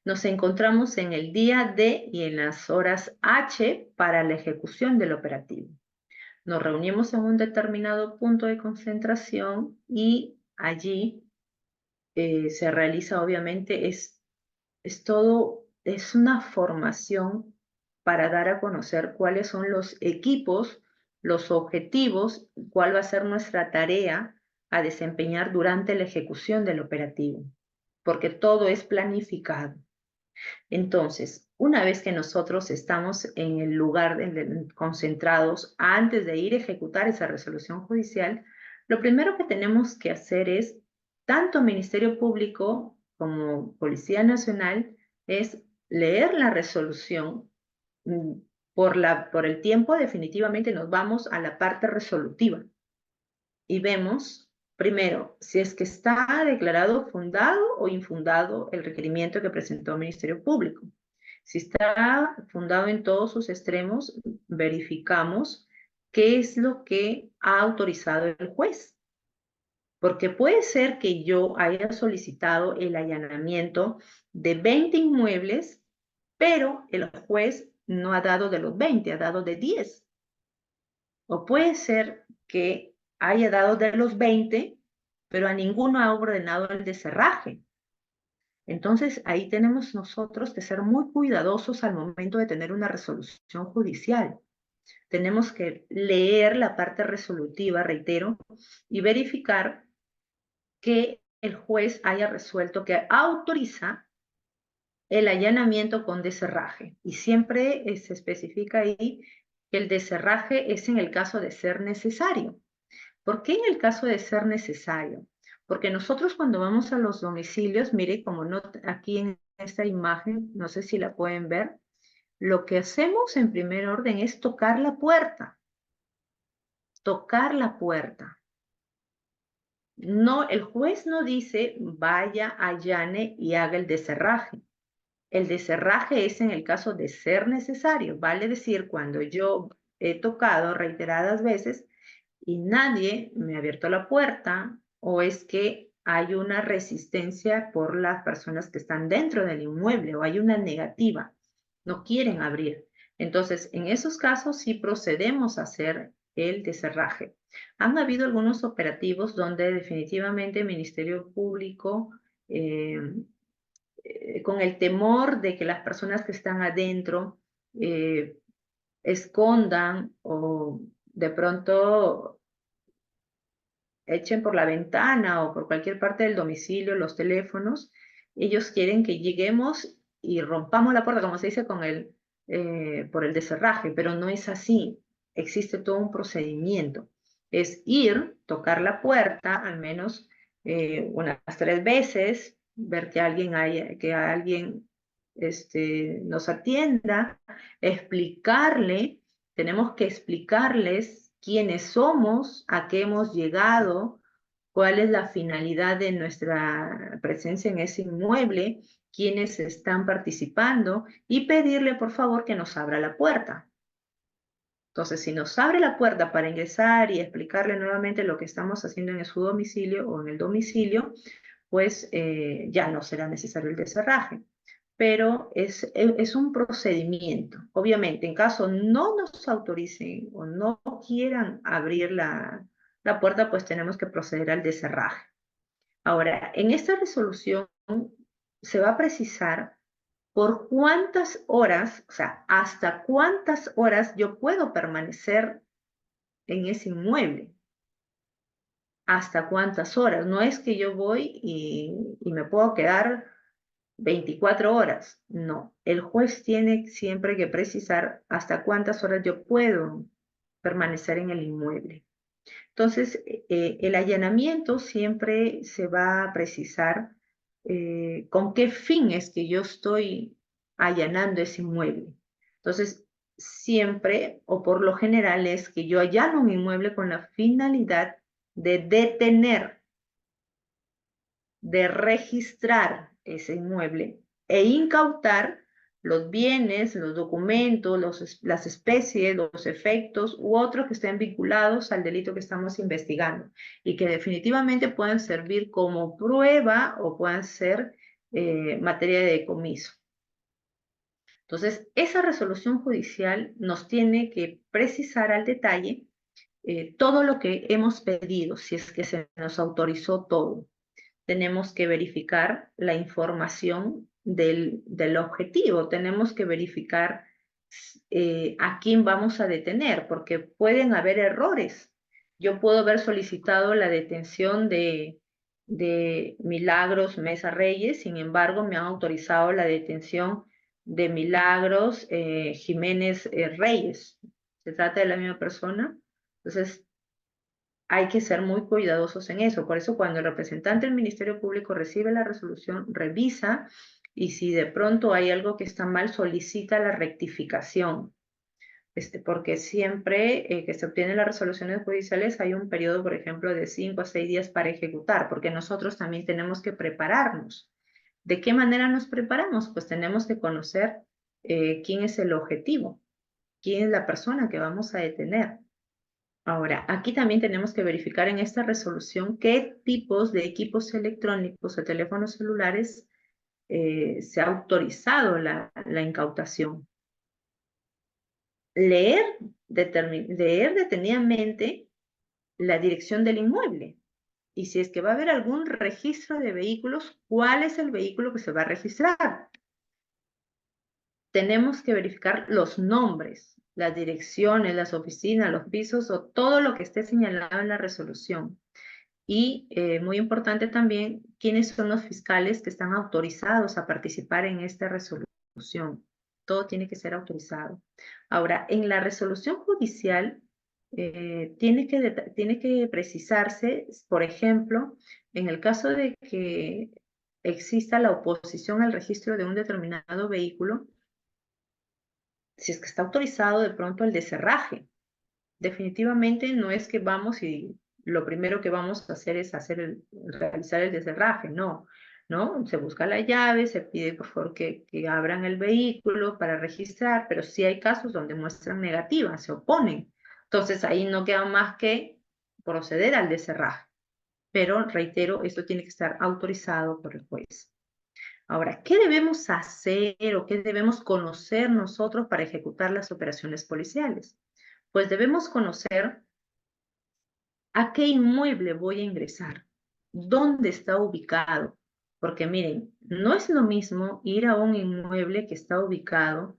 nos encontramos en el día D y en las horas H para la ejecución del operativo. Nos reunimos en un determinado punto de concentración y allí se realiza, obviamente, es una formación para dar a conocer cuáles son los equipos, los objetivos, cuál va a ser nuestra tarea a desempeñar durante la ejecución del operativo, porque todo es planificado. Entonces, una vez que nosotros estamos en el lugar concentrados antes de ir a ejecutar esa resolución judicial, lo primero que tenemos que hacer es, tanto Ministerio Público como Policía Nacional, es leer la resolución. mm, por el tiempo, definitivamente nos vamos a la parte resolutiva y vemos primero si es que está declarado fundado o infundado el requerimiento que presentó el Ministerio Público. Si está fundado en todos sus extremos, verificamos qué es lo que ha autorizado el juez. Porque puede ser que yo haya solicitado el allanamiento de 20 inmuebles, pero el juez no ha dado de los 20, ha dado de 10. O puede ser que haya dado de los 20, pero a ninguno ha ordenado el deserraje. Entonces, ahí tenemos nosotros que ser muy cuidadosos al momento de tener una resolución judicial. Tenemos que leer la parte resolutiva, reitero, y verificar que el juez haya resuelto que autoriza el allanamiento con deserraje. Y siempre se especifica ahí que el deserraje es en el caso de ser necesario. ¿Por qué en el caso de ser necesario? Porque nosotros cuando vamos a los domicilios, mire, como no, aquí en esta imagen, no sé si la pueden ver, lo que hacemos en primer orden es tocar la puerta. Tocar la puerta. No, el juez no dice vaya, allane y haga el deserraje. El deserraje es en el caso de ser necesario, vale decir, cuando yo he tocado reiteradas veces y nadie me ha abierto la puerta o es que hay una resistencia por las personas que están dentro del inmueble o hay una negativa, no quieren abrir. Entonces, en esos casos sí procedemos a hacer el deserraje. Han habido algunos operativos donde definitivamente el Ministerio Público eh, con el temor de que las personas que están adentro escondan o de pronto echen por la ventana o por cualquier parte del domicilio los teléfonos. Ellos quieren que lleguemos y rompamos la puerta, como se dice por el descerraje, pero no es así. Existe todo un procedimiento. Es ir, tocar la puerta, al menos unas 3 veces, ver que alguien nos atienda, explicarle, tenemos que explicarles quiénes somos, a qué hemos llegado, cuál es la finalidad de nuestra presencia en ese inmueble, quiénes están participando y pedirle por favor que nos abra la puerta. Entonces, si nos abre la puerta para ingresar y explicarle nuevamente lo que estamos haciendo en su domicilio o en el domicilio, pues ya no será necesario el descerraje. Pero es un procedimiento. Obviamente, en caso no nos autoricen o no quieran abrir la puerta, pues tenemos que proceder al descerraje. Ahora, en esta resolución se va a precisar por cuántas horas, o sea, hasta cuántas horas yo puedo permanecer en ese inmueble. Hasta cuántas horas. No es que yo voy y me puedo quedar 24 horas. No, el juez tiene siempre que precisar hasta cuántas horas yo puedo permanecer en el inmueble. Entonces, el allanamiento siempre se va a precisar con qué fin es que yo estoy allanando ese inmueble. Entonces, siempre o por lo general es que yo allano un inmueble con la finalidad de detener, de registrar ese inmueble e incautar los bienes, los documentos, las especies, los efectos u otros que estén vinculados al delito que estamos investigando y que definitivamente puedan servir como prueba o puedan ser materia de decomiso. Entonces, esa resolución judicial nos tiene que precisar al detalle todo lo que hemos pedido, si es que se nos autorizó todo. Tenemos que verificar la información del objetivo, tenemos que verificar a quién vamos a detener, porque pueden haber errores. Yo puedo haber solicitado la detención de Milagros Mesa Reyes, sin embargo, me han autorizado la detención de Milagros Jiménez Reyes. ¿Se trata de la misma persona? Entonces, hay que ser muy cuidadosos en eso. Por eso cuando el representante del Ministerio Público recibe la resolución, revisa y si de pronto hay algo que está mal, solicita la rectificación. Porque siempre que se obtienen las resoluciones judiciales hay un periodo, por ejemplo, de 5 a 6 días para ejecutar, porque nosotros también tenemos que prepararnos. ¿De qué manera nos preparamos? Pues tenemos que conocer quién es el objetivo, quién es la persona que vamos a detener. Ahora, aquí también tenemos que verificar en esta resolución qué tipos de equipos electrónicos o teléfonos celulares se ha autorizado la incautación. Leer detenidamente la dirección del inmueble. Y si es que va a haber algún registro de vehículos, ¿cuál es el vehículo que se va a registrar? Tenemos que verificar los nombres, las direcciones, las oficinas, los pisos o todo lo que esté señalado en la resolución. Y muy importante también, quiénes son los fiscales que están autorizados a participar en esta resolución. Todo tiene que ser autorizado. Ahora, en la resolución judicial tiene que precisarse, por ejemplo, en el caso de que exista la oposición al registro de un determinado vehículo, si es que está autorizado de pronto el descerraje. Definitivamente no es que vamos y lo primero que vamos a hacer es realizar el descerraje, no, ¿no? Se busca la llave, se pide por favor que abran el vehículo para registrar, pero sí hay casos donde muestran negativa, se oponen. Entonces ahí no queda más que proceder al descerraje. Pero reitero, esto tiene que estar autorizado por el juez. Ahora, ¿qué debemos hacer o qué debemos conocer nosotros para ejecutar las operaciones policiales? Pues debemos conocer a qué inmueble voy a ingresar, dónde está ubicado, porque miren, no es lo mismo ir a un inmueble que está ubicado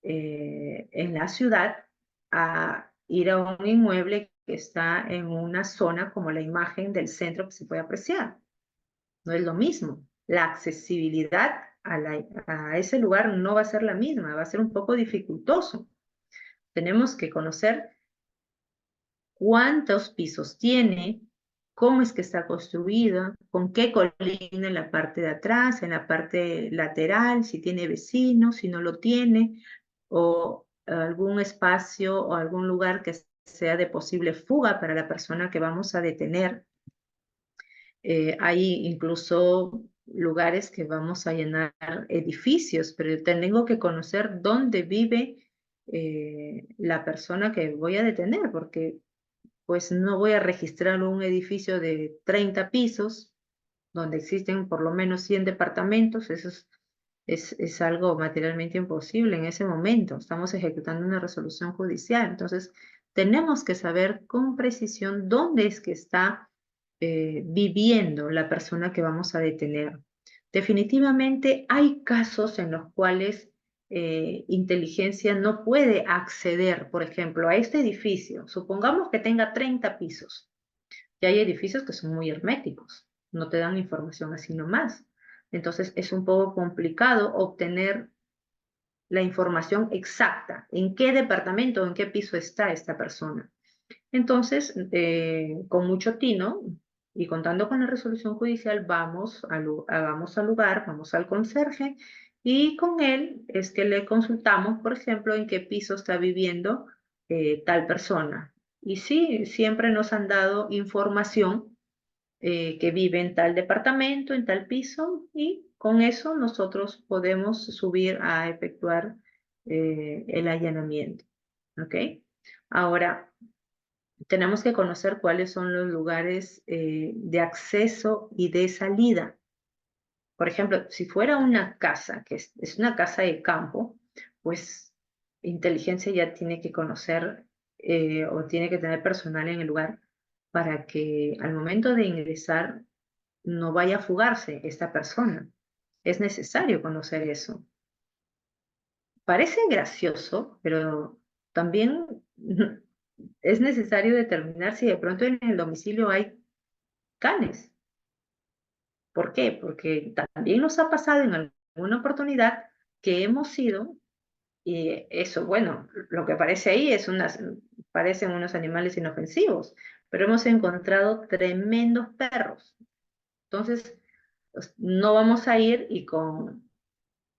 en la ciudad a ir a un inmueble que está en una zona como la imagen del centro que se puede apreciar. No es lo mismo. La accesibilidad a ese lugar no va a ser la misma, va a ser un poco dificultoso. Tenemos que conocer cuántos pisos tiene, cómo es que está construida, con qué colina en la parte de atrás, en la parte lateral, si tiene vecinos, si no lo tiene, o algún espacio o algún lugar que sea de posible fuga para la persona que vamos a detener. Hay incluso lugares que vamos a llenar edificios, pero tengo que conocer dónde vive la persona que voy a detener, porque pues no voy a registrar un edificio de 30 pisos donde existen por lo menos 100 departamentos. Eso es algo materialmente imposible en ese momento. Estamos ejecutando una resolución judicial. Entonces, tenemos que saber con precisión dónde es que está viviendo la persona que vamos a detener. Definitivamente hay casos en los cuales inteligencia no puede acceder, por ejemplo, a este edificio. Supongamos que tenga 30 pisos. Y hay edificios que son muy herméticos, no te dan información así nomás. Entonces es un poco complicado obtener la información exacta, en qué departamento o en qué piso está esta persona. Entonces, con mucho tino y contando con la resolución judicial, vamos al lugar, vamos al conserje y con él es que le consultamos, por ejemplo, en qué piso está viviendo tal persona. Y sí, siempre nos han dado información que vive en tal departamento, en tal piso, y con eso nosotros podemos subir a efectuar el allanamiento. ¿Ok? Ahora, tenemos que conocer cuáles son los lugares de acceso y de salida. Por ejemplo, si fuera una casa, que es una casa de campo, pues inteligencia ya tiene que conocer o tiene que tener personal en el lugar para que al momento de ingresar no vaya a fugarse esta persona. Es necesario conocer eso. Parece gracioso, pero también es necesario determinar si de pronto en el domicilio hay canes. ¿Por qué? Porque también nos ha pasado en alguna oportunidad que hemos ido y eso, bueno, lo que aparece ahí parecen unos animales inofensivos, pero hemos encontrado tremendos perros. Entonces, pues, no vamos a ir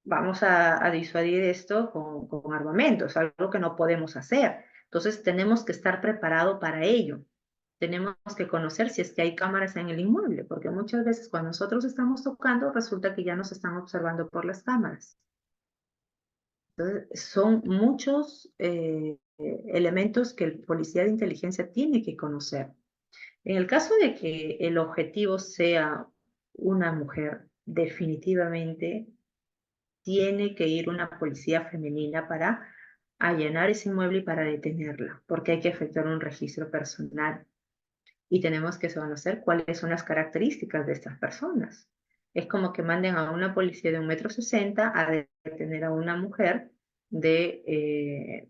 vamos a disuadir esto con armamentos, algo que no podemos hacer. Entonces, tenemos que estar preparados para ello. Tenemos que conocer si es que hay cámaras en el inmueble, porque muchas veces cuando nosotros estamos tocando, resulta que ya nos están observando por las cámaras. Entonces, son muchos elementos que el policía de inteligencia tiene que conocer. En el caso de que el objetivo sea una mujer, definitivamente tiene que ir una policía femenina para allanar ese inmueble y para detenerla, porque hay que efectuar un registro personal y tenemos que conocer cuáles son las características de estas personas. Es como que manden a una policía de 1,60 m a detener a una mujer de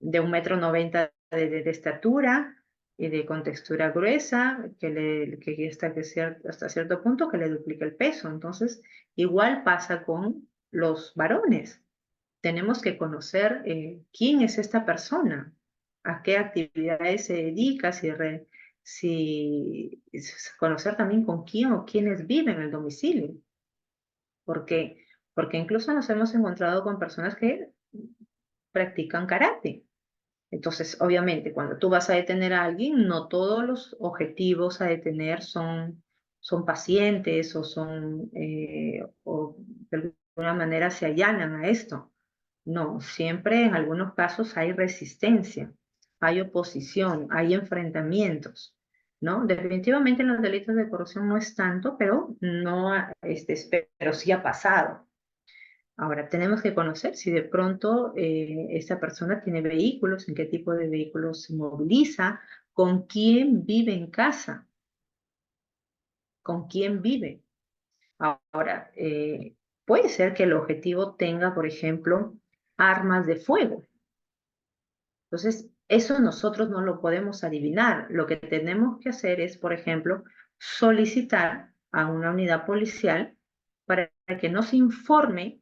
1,90 m de estatura y de contextura gruesa, que está hasta cierto punto que le duplica el peso. Entonces, igual pasa con los varones. Tenemos que conocer quién es esta persona, a qué actividades se dedica, conocer también con quién o quiénes viven en el domicilio. Porque, porque incluso nos hemos encontrado con personas que practican karate. Entonces, obviamente, cuando tú vas a detener a alguien, no todos los objetivos a detener son pacientes o de alguna manera se allanan a esto. No, siempre en algunos casos hay resistencia, hay oposición, hay enfrentamientos, ¿no? Definitivamente en los delitos de corrupción no es tanto, pero no, pero sí ha pasado. Ahora, tenemos que conocer si de pronto esta persona tiene vehículos, en qué tipo de vehículos se moviliza, con quién vive en casa, con quién vive. Ahora, puede ser que el objetivo tenga, por ejemplo, armas de fuego. Entonces, Eso nosotros no lo podemos adivinar. Lo que tenemos que hacer es, por ejemplo, solicitar a una unidad policial para que nos informe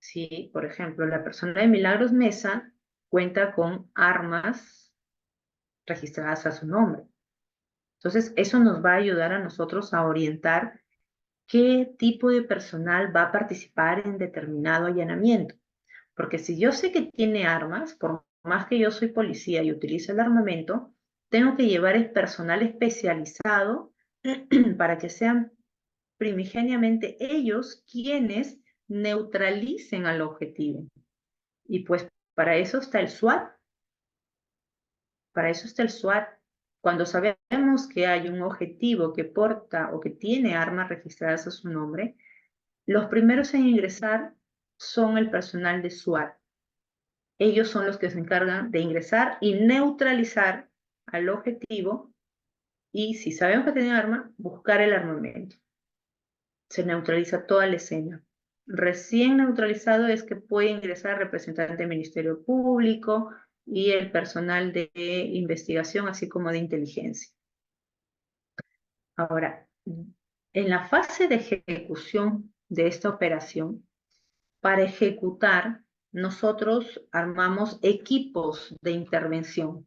si, por ejemplo, la persona de Milagros Mesa cuenta con armas registradas a su nombre. Entonces, eso nos va a ayudar a nosotros a orientar qué tipo de personal va a participar en determinado allanamiento. Porque si yo sé que tiene armas, por más que yo soy policía y utilizo el armamento, tengo que llevar el personal especializado para que sean primigeniamente ellos quienes neutralicen al objetivo. Y pues para eso está el SWAT, para eso está el SWAT. Cuando sabemos que hay un objetivo que porta o que tiene armas registradas a su nombre, los primeros en ingresar son el personal de SWAT. Ellos son los que se encargan de ingresar y neutralizar al objetivo y si sabemos que tiene arma, buscar el armamento. Se neutraliza toda la escena. Recién neutralizado es que puede ingresar el representante del Ministerio Público y el personal de investigación, así como de inteligencia. Ahora, en la fase de ejecución de esta operación, para ejecutar, nosotros armamos equipos de intervención.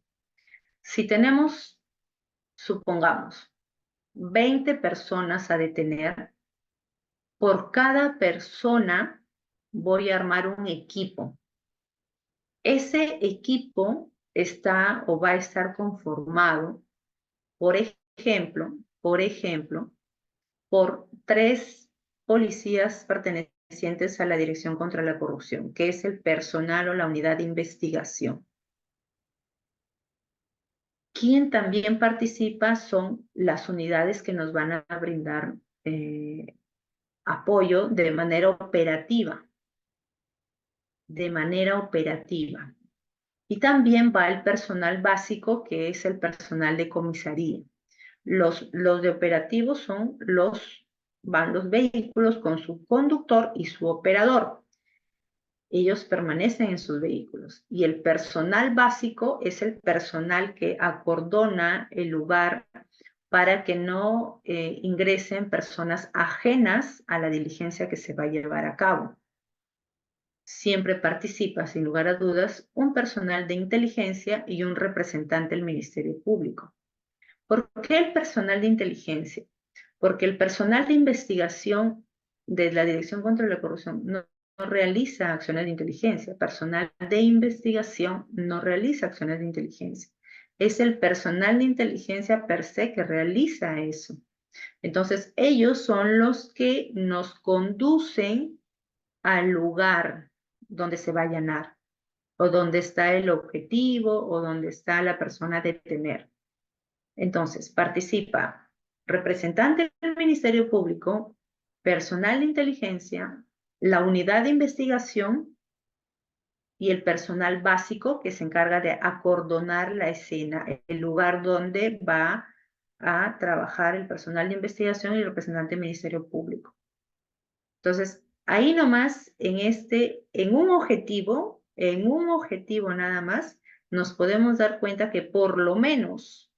Si tenemos, supongamos, 20 personas a detener, por cada persona voy a armar un equipo. Ese equipo está o va a estar conformado, por ejemplo, por 3 policías pertenecientes a la Dirección contra la Corrupción, que es el personal o la unidad de investigación. Quien también participa son las unidades que nos van a brindar apoyo de manera operativa. Y también va el personal básico, que es el personal de comisaría. Los de operativos van los vehículos con su conductor y su operador. Ellos permanecen en sus vehículos. Y el personal básico es el personal que acordona el lugar para que no ingresen personas ajenas a la diligencia que se va a llevar a cabo. Siempre participa, sin lugar a dudas, un personal de inteligencia y un representante del Ministerio Público. ¿Por qué el personal de inteligencia? Porque el personal de investigación de la Dirección contra la Corrupción no realiza acciones de inteligencia. Personal de investigación no realiza acciones de inteligencia. Es el personal de inteligencia per se que realiza eso. Entonces, ellos son los que nos conducen al lugar donde se va a allanar, o donde está el objetivo, o donde está la persona a detener. Entonces, participa representante del Ministerio Público, personal de inteligencia, la unidad de investigación y el personal básico que se encarga de acordonar la escena, el lugar donde va a trabajar el personal de investigación y el representante del Ministerio Público. Entonces, ahí nomás, en un objetivo nada más, nos podemos dar cuenta que por lo menos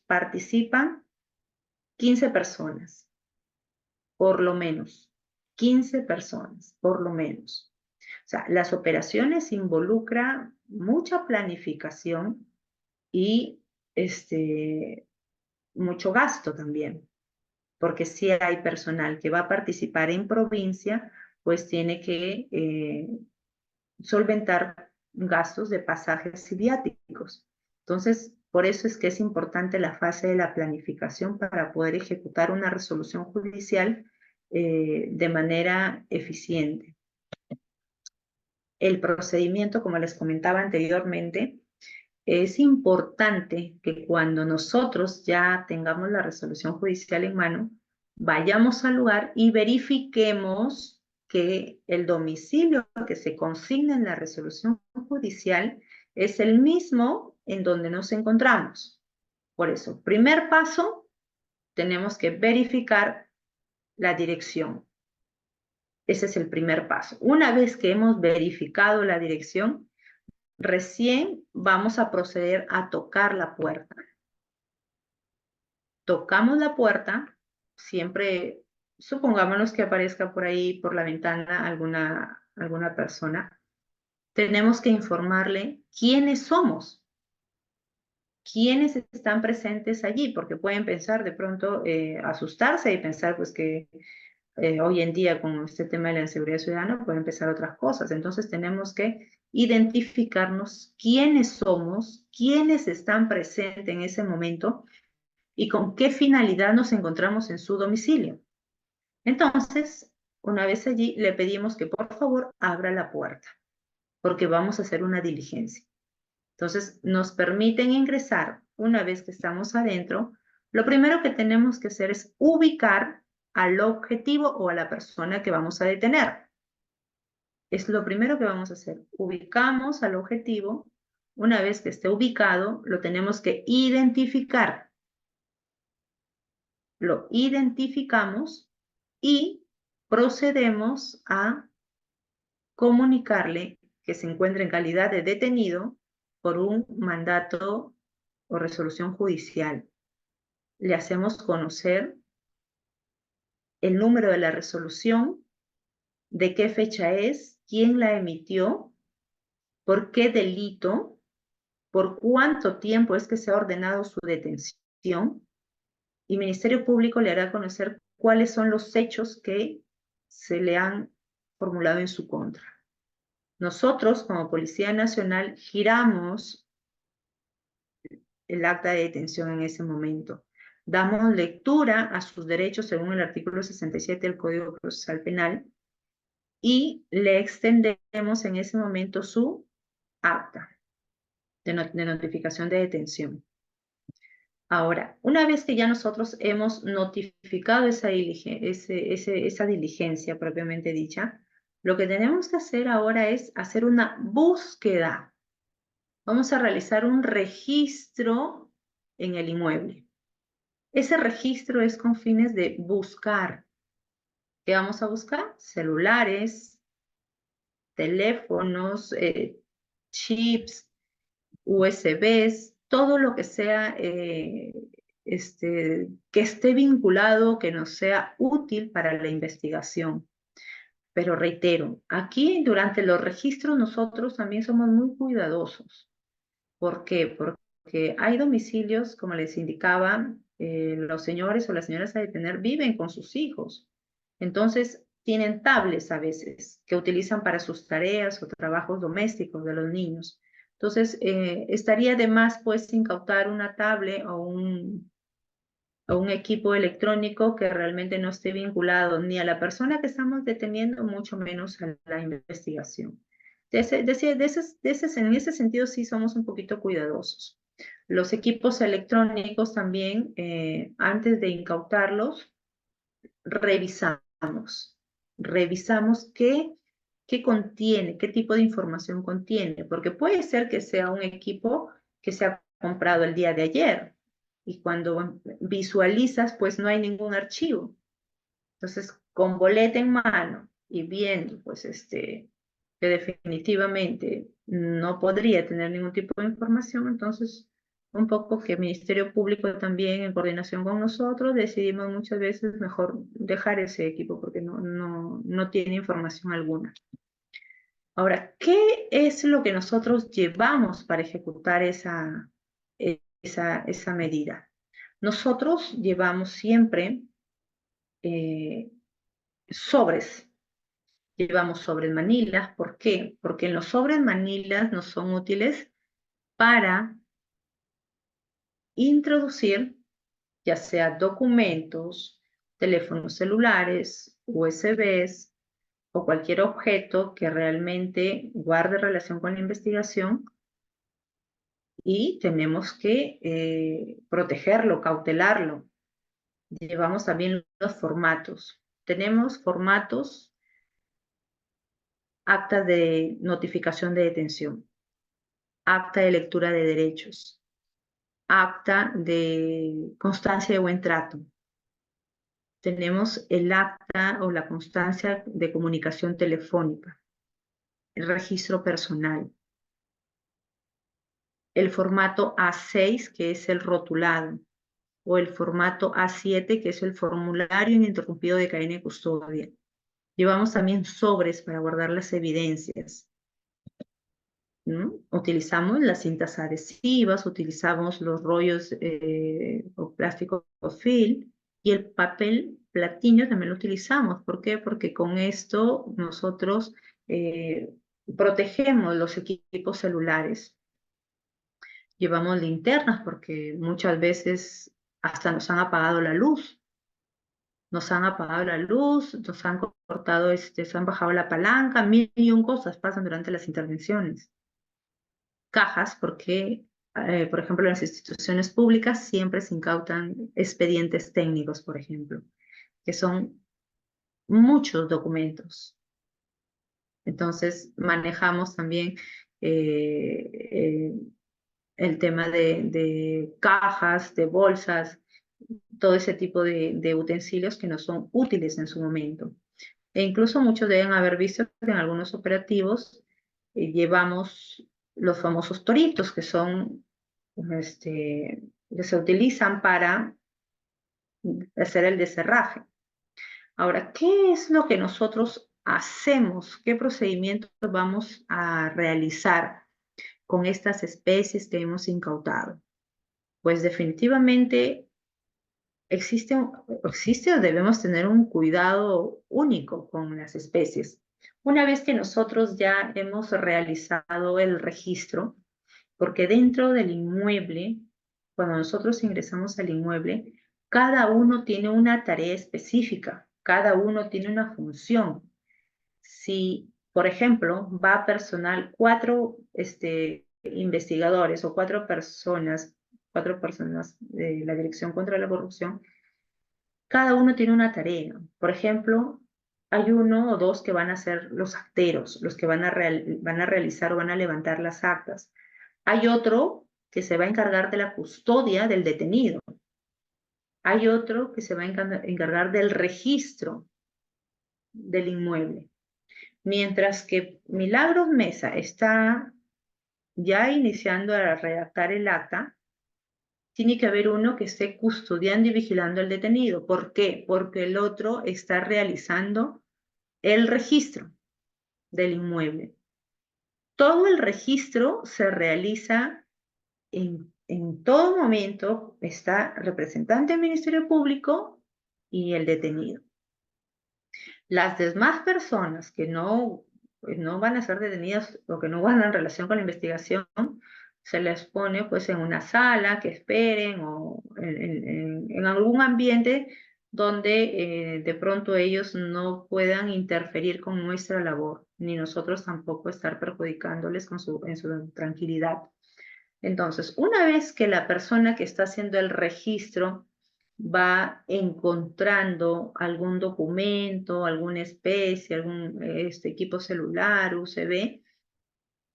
participan 15 personas, por lo menos, 15 personas, por lo menos. O sea, las operaciones involucran mucha planificación y mucho gasto también, porque si hay personal que va a participar en provincia, pues tiene que solventar gastos de pasajes y viáticos. Entonces, por eso es que es importante la fase de la planificación para poder ejecutar una resolución judicial de manera eficiente. El procedimiento, como les comentaba anteriormente, es importante que cuando nosotros ya tengamos la resolución judicial en mano, vayamos al lugar y verifiquemos que el domicilio que se consigna en la resolución judicial es el mismo en donde nos encontramos. Por eso, primer paso, tenemos que verificar la dirección. Ese es el primer paso. Una vez que hemos verificado la dirección, recién vamos a proceder a tocar la puerta. Tocamos la puerta, siempre supongámonos que aparezca por ahí, por la ventana, alguna persona. Tenemos que informarle quiénes somos, quiénes están presentes allí, porque pueden pensar de pronto, asustarse y pensar pues que hoy en día con este tema de la inseguridad ciudadana pueden empezar otras cosas. Entonces tenemos que identificarnos quiénes somos, quiénes están presentes en ese momento y con qué finalidad nos encontramos en su domicilio. Entonces, una vez allí, le pedimos que por favor abra la puerta, porque vamos a hacer una diligencia. Entonces, nos permiten ingresar. Una vez que estamos adentro, lo primero que tenemos que hacer es ubicar al objetivo o a la persona que vamos a detener. Es lo primero que vamos a hacer. Ubicamos al objetivo. Una vez que esté ubicado, lo tenemos que identificar. Lo identificamos y procedemos a comunicarle que se encuentra en calidad de detenido por un mandato o resolución judicial. Le hacemos conocer el número de la resolución, de qué fecha es, quién la emitió, por qué delito, por cuánto tiempo es que se ha ordenado su detención, y Ministerio Público le hará conocer cuáles son los hechos que se le han formulado en su contra. Nosotros, como Policía Nacional, giramos el acta de detención en ese momento. Damos lectura a sus derechos según el artículo 67 del Código Procesal Penal y le extendemos en ese momento su acta de notificación de detención. Ahora, una vez que ya nosotros hemos notificado esa diligencia propiamente dicha, lo que tenemos que hacer ahora es hacer una búsqueda. Vamos a realizar un registro en el inmueble. Ese registro es con fines de buscar. ¿Qué vamos a buscar? Celulares, teléfonos, chips, USBs, todo lo que sea que esté vinculado, que nos sea útil para la investigación. Pero reitero, aquí durante los registros nosotros también somos muy cuidadosos. ¿Por qué? Porque hay domicilios, como les indicaba, los señores o las señoras a detener viven con sus hijos. Entonces, tienen tablets a veces que utilizan para sus tareas o trabajos domésticos de los niños. Entonces, estaría de más pues incautar una tablet o un equipo electrónico que realmente no esté vinculado ni a la persona que estamos deteniendo, mucho menos a la investigación. En ese sentido sí somos un poquito cuidadosos. Los equipos electrónicos también, antes de incautarlos, revisamos qué contiene, qué tipo de información contiene, porque puede ser que sea un equipo que se ha comprado el día de ayer y cuando visualizas, pues no hay ningún archivo. Entonces, con boleta en mano y viendo, pues que definitivamente no podría tener ningún tipo de información, entonces un poco que el Ministerio Público también en coordinación con nosotros decidimos muchas veces mejor dejar ese equipo porque no tiene información alguna. Ahora, ¿qué es lo que nosotros llevamos para ejecutar esa medida? Nosotros llevamos siempre sobres. Llevamos sobres manilas. ¿Por qué? Porque en los sobres manilas nos son útiles para introducir ya sea documentos, teléfonos celulares, USBs o cualquier objeto que realmente guarde relación con la investigación y tenemos que protegerlo, cautelarlo. Llevamos también los formatos. Tenemos formatos, acta de notificación de detención, acta de lectura de derechos, acta de constancia de buen trato. Tenemos el acta o la constancia de comunicación telefónica, el registro personal. el formato A6, que es el rotulado, o el formato A7, que es el formulario ininterrumpido de cadena de custodia. Llevamos también sobres para guardar las evidencias, ¿no? Utilizamos las cintas adhesivas, utilizamos los rollos o plástico o film, y el papel platino también lo utilizamos. ¿Por qué? Porque con esto nosotros protegemos los equipos celulares. Llevamos linternas porque muchas veces hasta nos han apagado la luz. Nos han apagado la luz, nos han cortado, se han bajado la palanca, mil y un cosas pasan durante las intervenciones. Cajas, porque, por ejemplo, en las instituciones públicas siempre se incautan expedientes técnicos, por ejemplo, que son muchos documentos. Entonces, manejamos también el tema de cajas, de bolsas, todo ese tipo de utensilios que no son útiles en su momento. E incluso muchos deben haber visto que en algunos operativos llevamos los famosos toritos, que son, que se utilizan para hacer el deserraje. Ahora, ¿qué es lo que nosotros hacemos? ¿Qué procedimientos vamos a realizar con estas especies que hemos incautado? Pues definitivamente existe o debemos tener un cuidado único con las especies. Una vez que nosotros ya hemos realizado el registro, porque dentro del inmueble, cuando nosotros ingresamos al inmueble, cada uno tiene una tarea específica, cada uno tiene una función. Si, por ejemplo, va personal, 4 investigadores o 4 personas de la Dirección contra la Corrupción, cada uno tiene una tarea. Por ejemplo, hay 1 o 2 que van a ser los acteros, los que van a realizar o van a levantar las actas. Hay otro que se va a encargar de la custodia del detenido. Hay otro que se va a encargar del registro del inmueble. Mientras que Milagros Mesa está ya iniciando a redactar el acta, tiene que haber uno que esté custodiando y vigilando al detenido. ¿Por qué? Porque el otro está realizando el registro del inmueble. Todo el registro se realiza en todo momento, está representante del Ministerio Público y el detenido. Las demás personas que no, pues, no van a ser detenidas o que no van en relación con la investigación, se les pone pues en una sala que esperen o en algún ambiente donde de pronto ellos no puedan interferir con nuestra labor, ni nosotros tampoco estar perjudicándoles en su tranquilidad. Entonces, una vez que la persona que está haciendo el registro va encontrando algún documento, alguna especie, algún equipo celular, USB,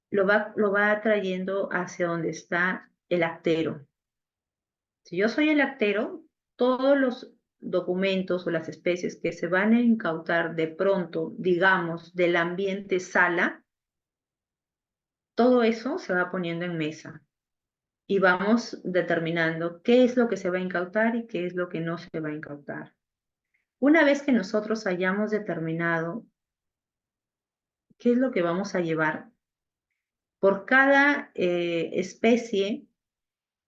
lo va trayendo hacia donde está el actero. Si yo soy el actero, todos los documentos o las especies que se van a incautar de pronto, digamos, del ambiente sala, todo eso se va poniendo en mesa. Y vamos determinando qué es lo que se va a incautar y qué es lo que no se va a incautar. Una vez que nosotros hayamos determinado qué es lo que vamos a llevar, por cada especie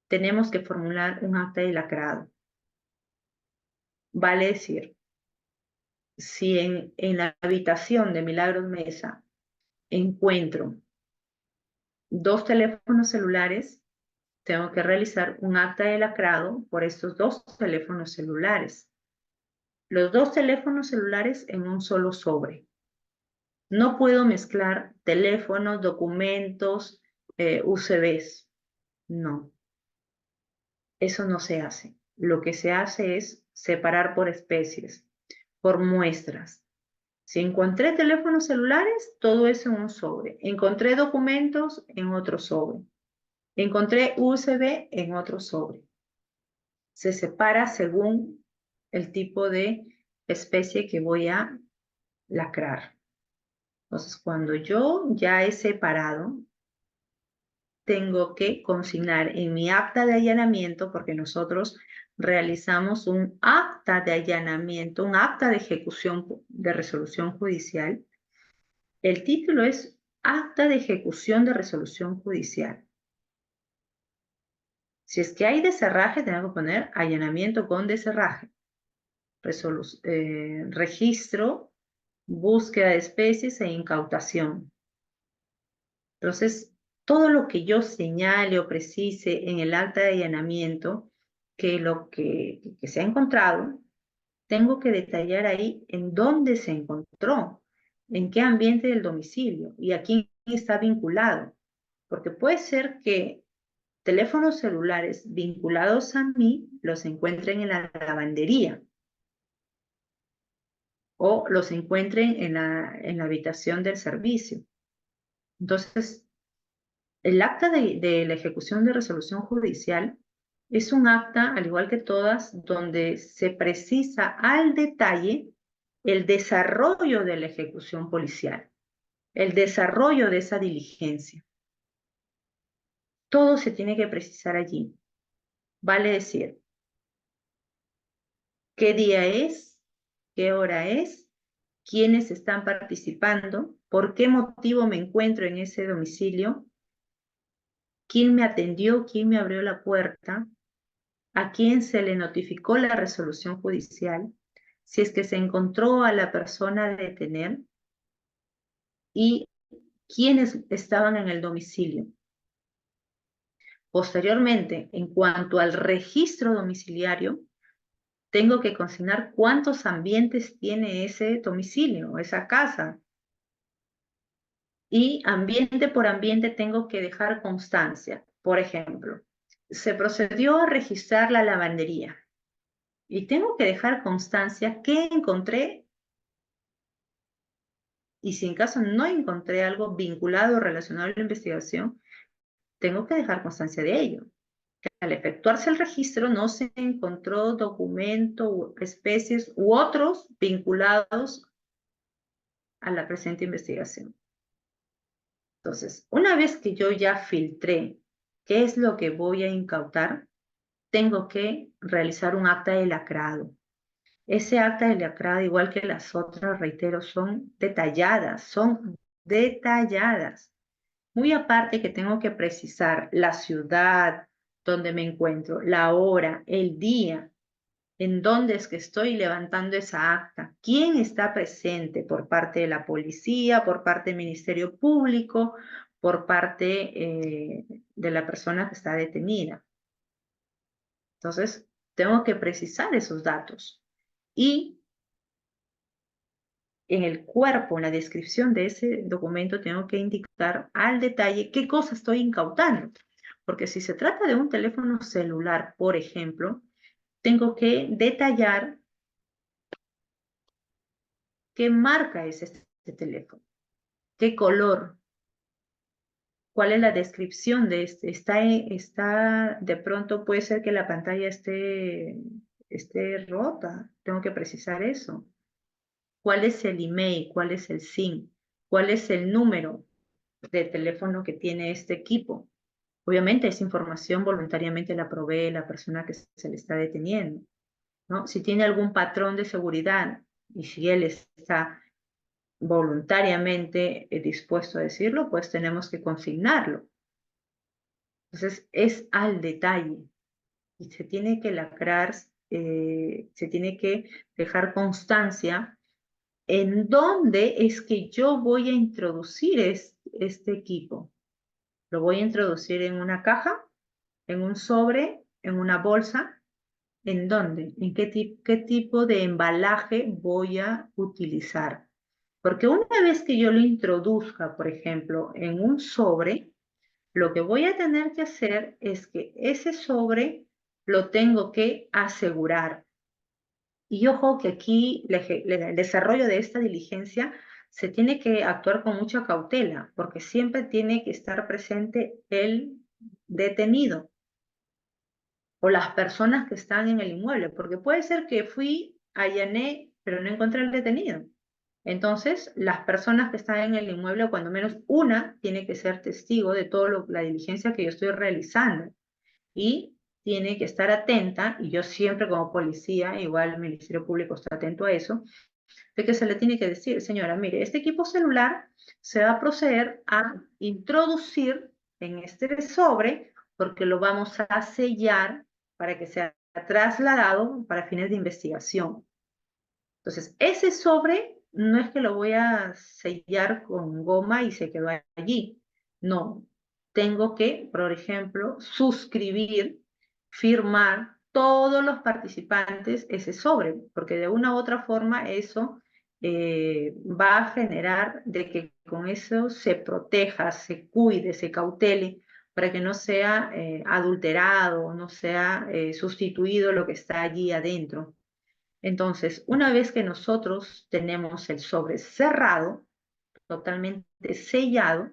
tenemos que formular un acta de lacrado. Vale decir, si en la habitación de Milagros Mesa encuentro 2 teléfonos celulares, tengo que realizar un acta de lacrado por estos 2 teléfonos celulares. Los 2 teléfonos celulares en un solo sobre. No puedo mezclar teléfonos, documentos, UCBs. No, eso no se hace. Lo que se hace es separar por especies, por muestras. Si encontré teléfonos celulares, todo eso en un sobre. Encontré documentos en otro sobre. Encontré USB en otro sobre. Se separa según el tipo de especie que voy a lacrar. Entonces, cuando yo ya he separado, tengo que consignar en mi acta de allanamiento, porque nosotros realizamos un acta de allanamiento, un acta de ejecución de resolución judicial. El título es Acta de ejecución de resolución judicial. Si es que hay deserraje, tengo que poner allanamiento con deserraje. Registro, búsqueda de especies e incautación. Entonces, todo lo que yo señale o precise en el acta de allanamiento, que lo que se ha encontrado, tengo que detallar ahí en dónde se encontró, en qué ambiente del domicilio y a quién está vinculado. Porque puede ser que teléfonos celulares vinculados a mí los encuentren en la lavandería o los encuentren en la habitación del servicio. Entonces, el acta de la ejecución de resolución judicial es un acta, al igual que todas, donde se precisa al detalle el desarrollo de la ejecución policial, el desarrollo de esa diligencia. Todo se tiene que precisar allí. Vale decir, qué día es, qué hora es, quiénes están participando, por qué motivo me encuentro en ese domicilio, quién me atendió, quién me abrió la puerta, a quién se le notificó la resolución judicial, si es que se encontró a la persona a detener y quiénes estaban en el domicilio. Posteriormente, en cuanto al registro domiciliario, tengo que consignar cuántos ambientes tiene ese domicilio, esa casa. Y ambiente por ambiente tengo que dejar constancia. Por ejemplo, se procedió a registrar la lavandería y tengo que dejar constancia qué encontré y si en caso no encontré algo vinculado o relacionado a la investigación, tengo que dejar constancia de ello. Al efectuarse el registro no se encontró documento, especies u otros vinculados a la presente investigación. Entonces, una vez que yo ya filtré qué es lo que voy a incautar, tengo que realizar un acta de lacrado. Ese acta de lacrado, igual que las otras, reitero, son detalladas. Muy aparte que tengo que precisar la ciudad donde me encuentro, la hora, el día, en dónde es que estoy levantando esa acta, quién está presente por parte de la policía, por parte del Ministerio Público, por parte de la persona que está detenida. Entonces, tengo que precisar esos datos. Y en el cuerpo, en la descripción de ese documento, tengo que indicar al detalle qué cosa estoy incautando. Porque si se trata de un teléfono celular, por ejemplo, tengo que detallar qué marca es este teléfono, qué color, cuál es la descripción de este. De pronto puede ser que la pantalla esté rota, tengo que precisar eso. ¿Cuál es el email? ¿Cuál es el SIM? ¿Cuál es el número de teléfono que tiene este equipo? Obviamente esa información voluntariamente la provee la persona que se le está deteniendo, ¿no? Si tiene algún patrón de seguridad y si él está voluntariamente dispuesto a decirlo, pues tenemos que consignarlo. Entonces es al detalle y se tiene que lacrar, se tiene que dejar constancia en dónde es que yo voy a introducir este equipo. Lo voy a introducir en una caja, en un sobre, en una bolsa. ¿En dónde? ¿En qué tipo de embalaje voy a utilizar? Porque una vez que yo lo introduzca, por ejemplo, en un sobre, lo que voy a tener que hacer es que ese sobre lo tengo que asegurar. Y ojo que aquí el desarrollo de esta diligencia se tiene que actuar con mucha cautela, porque siempre tiene que estar presente el detenido o las personas que están en el inmueble, porque puede ser que allané, pero no encontré al detenido. Entonces, las personas que están en el inmueble, o cuando menos una, tiene que ser testigo de toda la diligencia que yo estoy realizando. Y tiene que estar atenta, y yo siempre como policía, igual el Ministerio Público está atento a eso, de que se le tiene que decir, señora, mire, este equipo celular se va a proceder a introducir en este sobre, porque lo vamos a sellar para que sea trasladado para fines de investigación. Entonces, ese sobre no es que lo voy a sellar con goma y se quedó allí. No, tengo que, por ejemplo, suscribir, firmar todos los participantes ese sobre, porque de una u otra forma eso va a generar de que con eso se proteja, se cuide, se cautele, para que no sea adulterado, no sea sustituido lo que está allí adentro. Entonces, una vez que nosotros tenemos el sobre cerrado, totalmente sellado,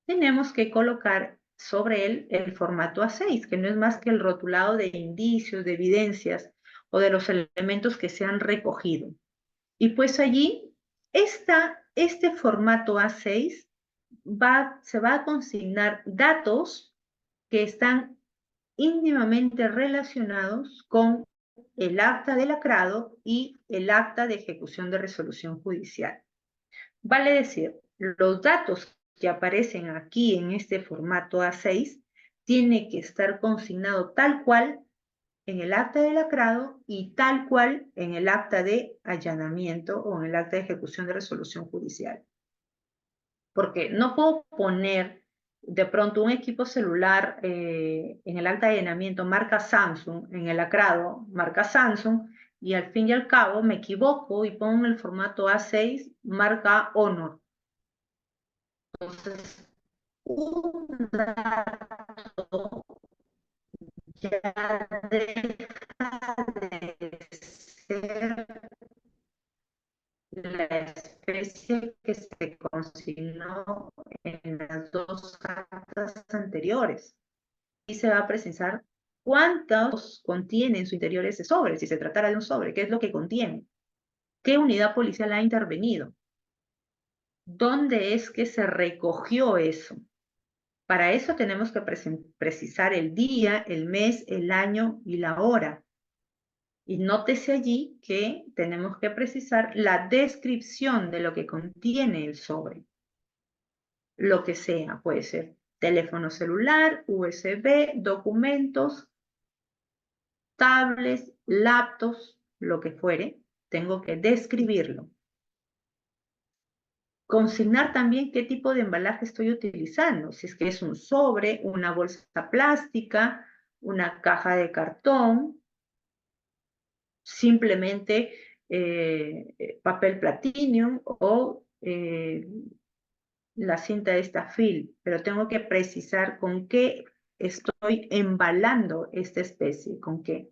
tenemos que colocar sobre él el formato A6, que no es más que el rotulado de indicios, de evidencias o de los elementos que se han recogido. Y pues allí este formato A6 se va a consignar datos que están íntimamente relacionados con el acta de lacrado y el acta de ejecución de resolución judicial. Vale decir, los datos que aparecen aquí en este formato A6 tiene que estar consignado tal cual en el acta de lacrado y tal cual en el acta de allanamiento o en el acta de ejecución de resolución judicial. Porque no puedo poner de pronto un equipo celular en el acta de allanamiento marca Samsung, en el lacrado marca Samsung, y al fin y al cabo me equivoco y pongo en el formato A6 marca Honor. Entonces, un dato ya deja de ser la especie que se consignó en las dos actas anteriores. Y se va a precisar cuántos contiene en su interior ese sobre, si se tratara de un sobre, qué es lo que contiene, qué unidad policial ha intervenido, dónde es que se recogió eso. Para eso tenemos que precisar el día, el mes, el año y la hora. Y nótese allí que tenemos que precisar la descripción de lo que contiene el sobre. Lo que sea, puede ser teléfono celular, USB, documentos, tablets, laptops, lo que fuere, tengo que describirlo. Consignar también qué tipo de embalaje estoy utilizando, si es que es un sobre, una bolsa plástica, una caja de cartón, simplemente papel platinum o la cinta de esta film, pero tengo que precisar con qué estoy embalando esta especie, con qué.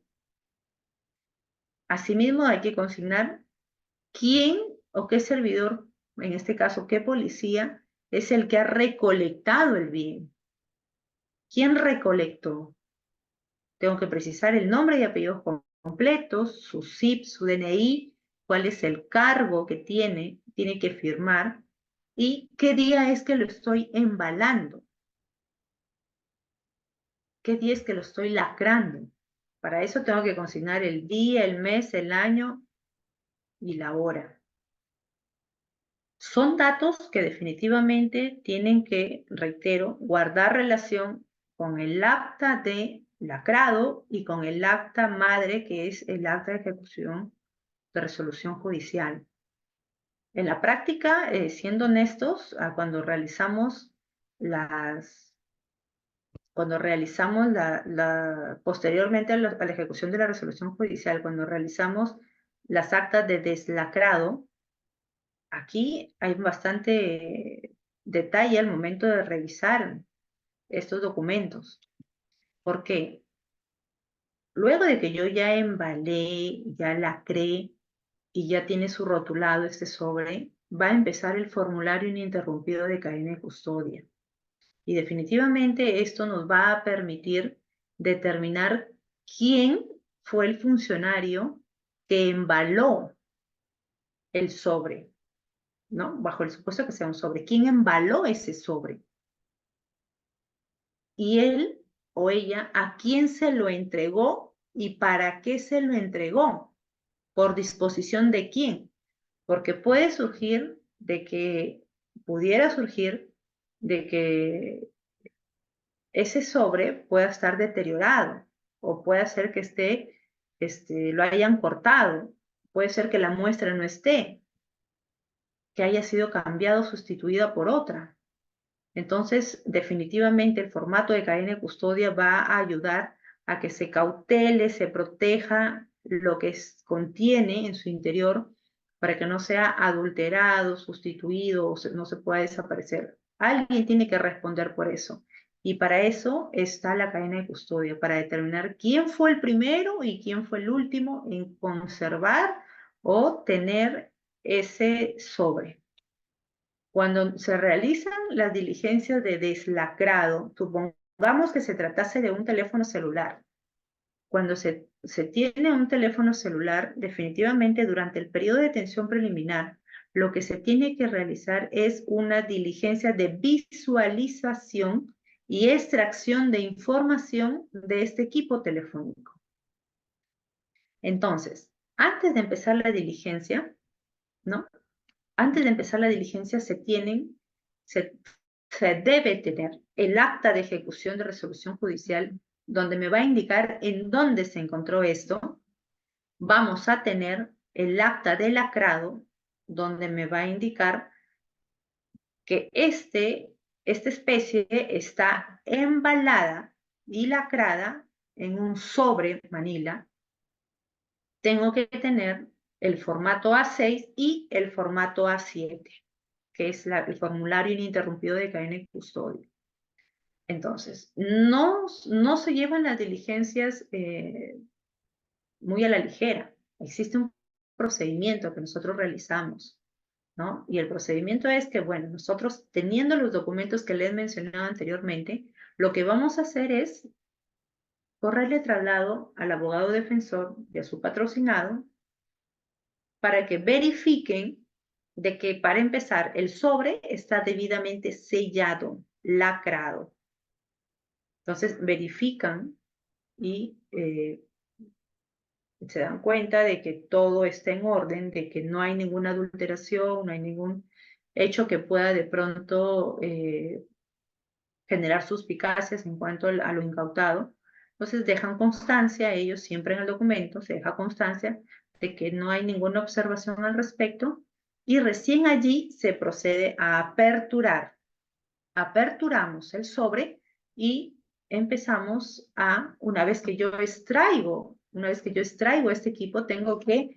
Asimismo, hay que consignar quién o qué servidor, en este caso, qué policía, es el que ha recolectado el bien. ¿Quién recolectó? Tengo que precisar el nombre y apellidos completos, su SIP, su DNI, cuál es el cargo que tiene que firmar y qué día es que lo estoy embalando, qué día es que lo estoy lacrando. Para eso tengo que consignar el día, el mes, el año y la hora. Son datos que definitivamente tienen que, reitero, guardar relación con el acta de lacrado y con el acta madre, que es el acta de ejecución de resolución judicial. En la práctica, siendo honestos, cuando realizamos posteriormente a la ejecución de la resolución judicial, cuando realizamos las actas de deslacrado, aquí hay bastante detalle al momento de revisar estos documentos. ¿Por qué? Luego de que yo ya embalé, ya lacré y ya tiene su rotulado este sobre, va a empezar el formulario ininterrumpido de cadena de custodia. Y definitivamente esto nos va a permitir determinar quién fue el funcionario que embaló el sobre. ¿no? Bajo el supuesto que sea un sobre. ¿Quién embaló ese sobre? Y él o ella, ¿a quién se lo entregó y para qué se lo entregó? ¿Por disposición de quién? Porque puede surgir de que, pudiera surgir de que ese sobre pueda estar deteriorado o puede ser que lo hayan cortado, puede ser que la muestra no esté, que haya sido cambiado, sustituida por otra. Entonces, definitivamente el formato de cadena de custodia va a ayudar a que se cautele, se proteja lo que contiene en su interior para que no sea adulterado, sustituido o no se pueda desaparecer. Alguien tiene que responder por eso. Y para eso está la cadena de custodia, para determinar quién fue el primero y quién fue el último en conservar o tener ese sobre. Cuando se realizan las diligencias de deslacrado, supongamos que se tratase de un teléfono celular. Cuando se tiene un teléfono celular, definitivamente durante el periodo de detención preliminar, lo que se tiene que realizar es una diligencia de visualización y extracción de información de este equipo telefónico. Entonces, antes de empezar la diligencia, ¿no? Antes de empezar la diligencia se debe tener el acta de ejecución de resolución judicial donde me va a indicar en dónde se encontró esto. Vamos a tener el acta de lacrado donde me va a indicar que esta especie está embalada y lacrada en un sobre Manila. Tengo que tener el formato A6 y el formato A7, que es el formulario ininterrumpido de cadena y custodia. Entonces, no se llevan las diligencias muy a la ligera. Existe un procedimiento que nosotros realizamos, ¿no? Y el procedimiento es que, bueno, nosotros teniendo los documentos que les he mencionado anteriormente, lo que vamos a hacer es correrle traslado al abogado defensor y a su patrocinado para que verifiquen de que, para empezar, el sobre está debidamente sellado, lacrado. Entonces, verifican y se dan cuenta de que todo está en orden, de que no hay ninguna adulteración, no hay ningún hecho que pueda de pronto generar suspicacias en cuanto a lo incautado. Entonces dejan constancia, ellos siempre en el documento se deja constancia de que no hay ninguna observación al respecto y recién allí se procede a aperturar. Aperturamos el sobre y empezamos una vez que yo extraigo este equipo, tengo que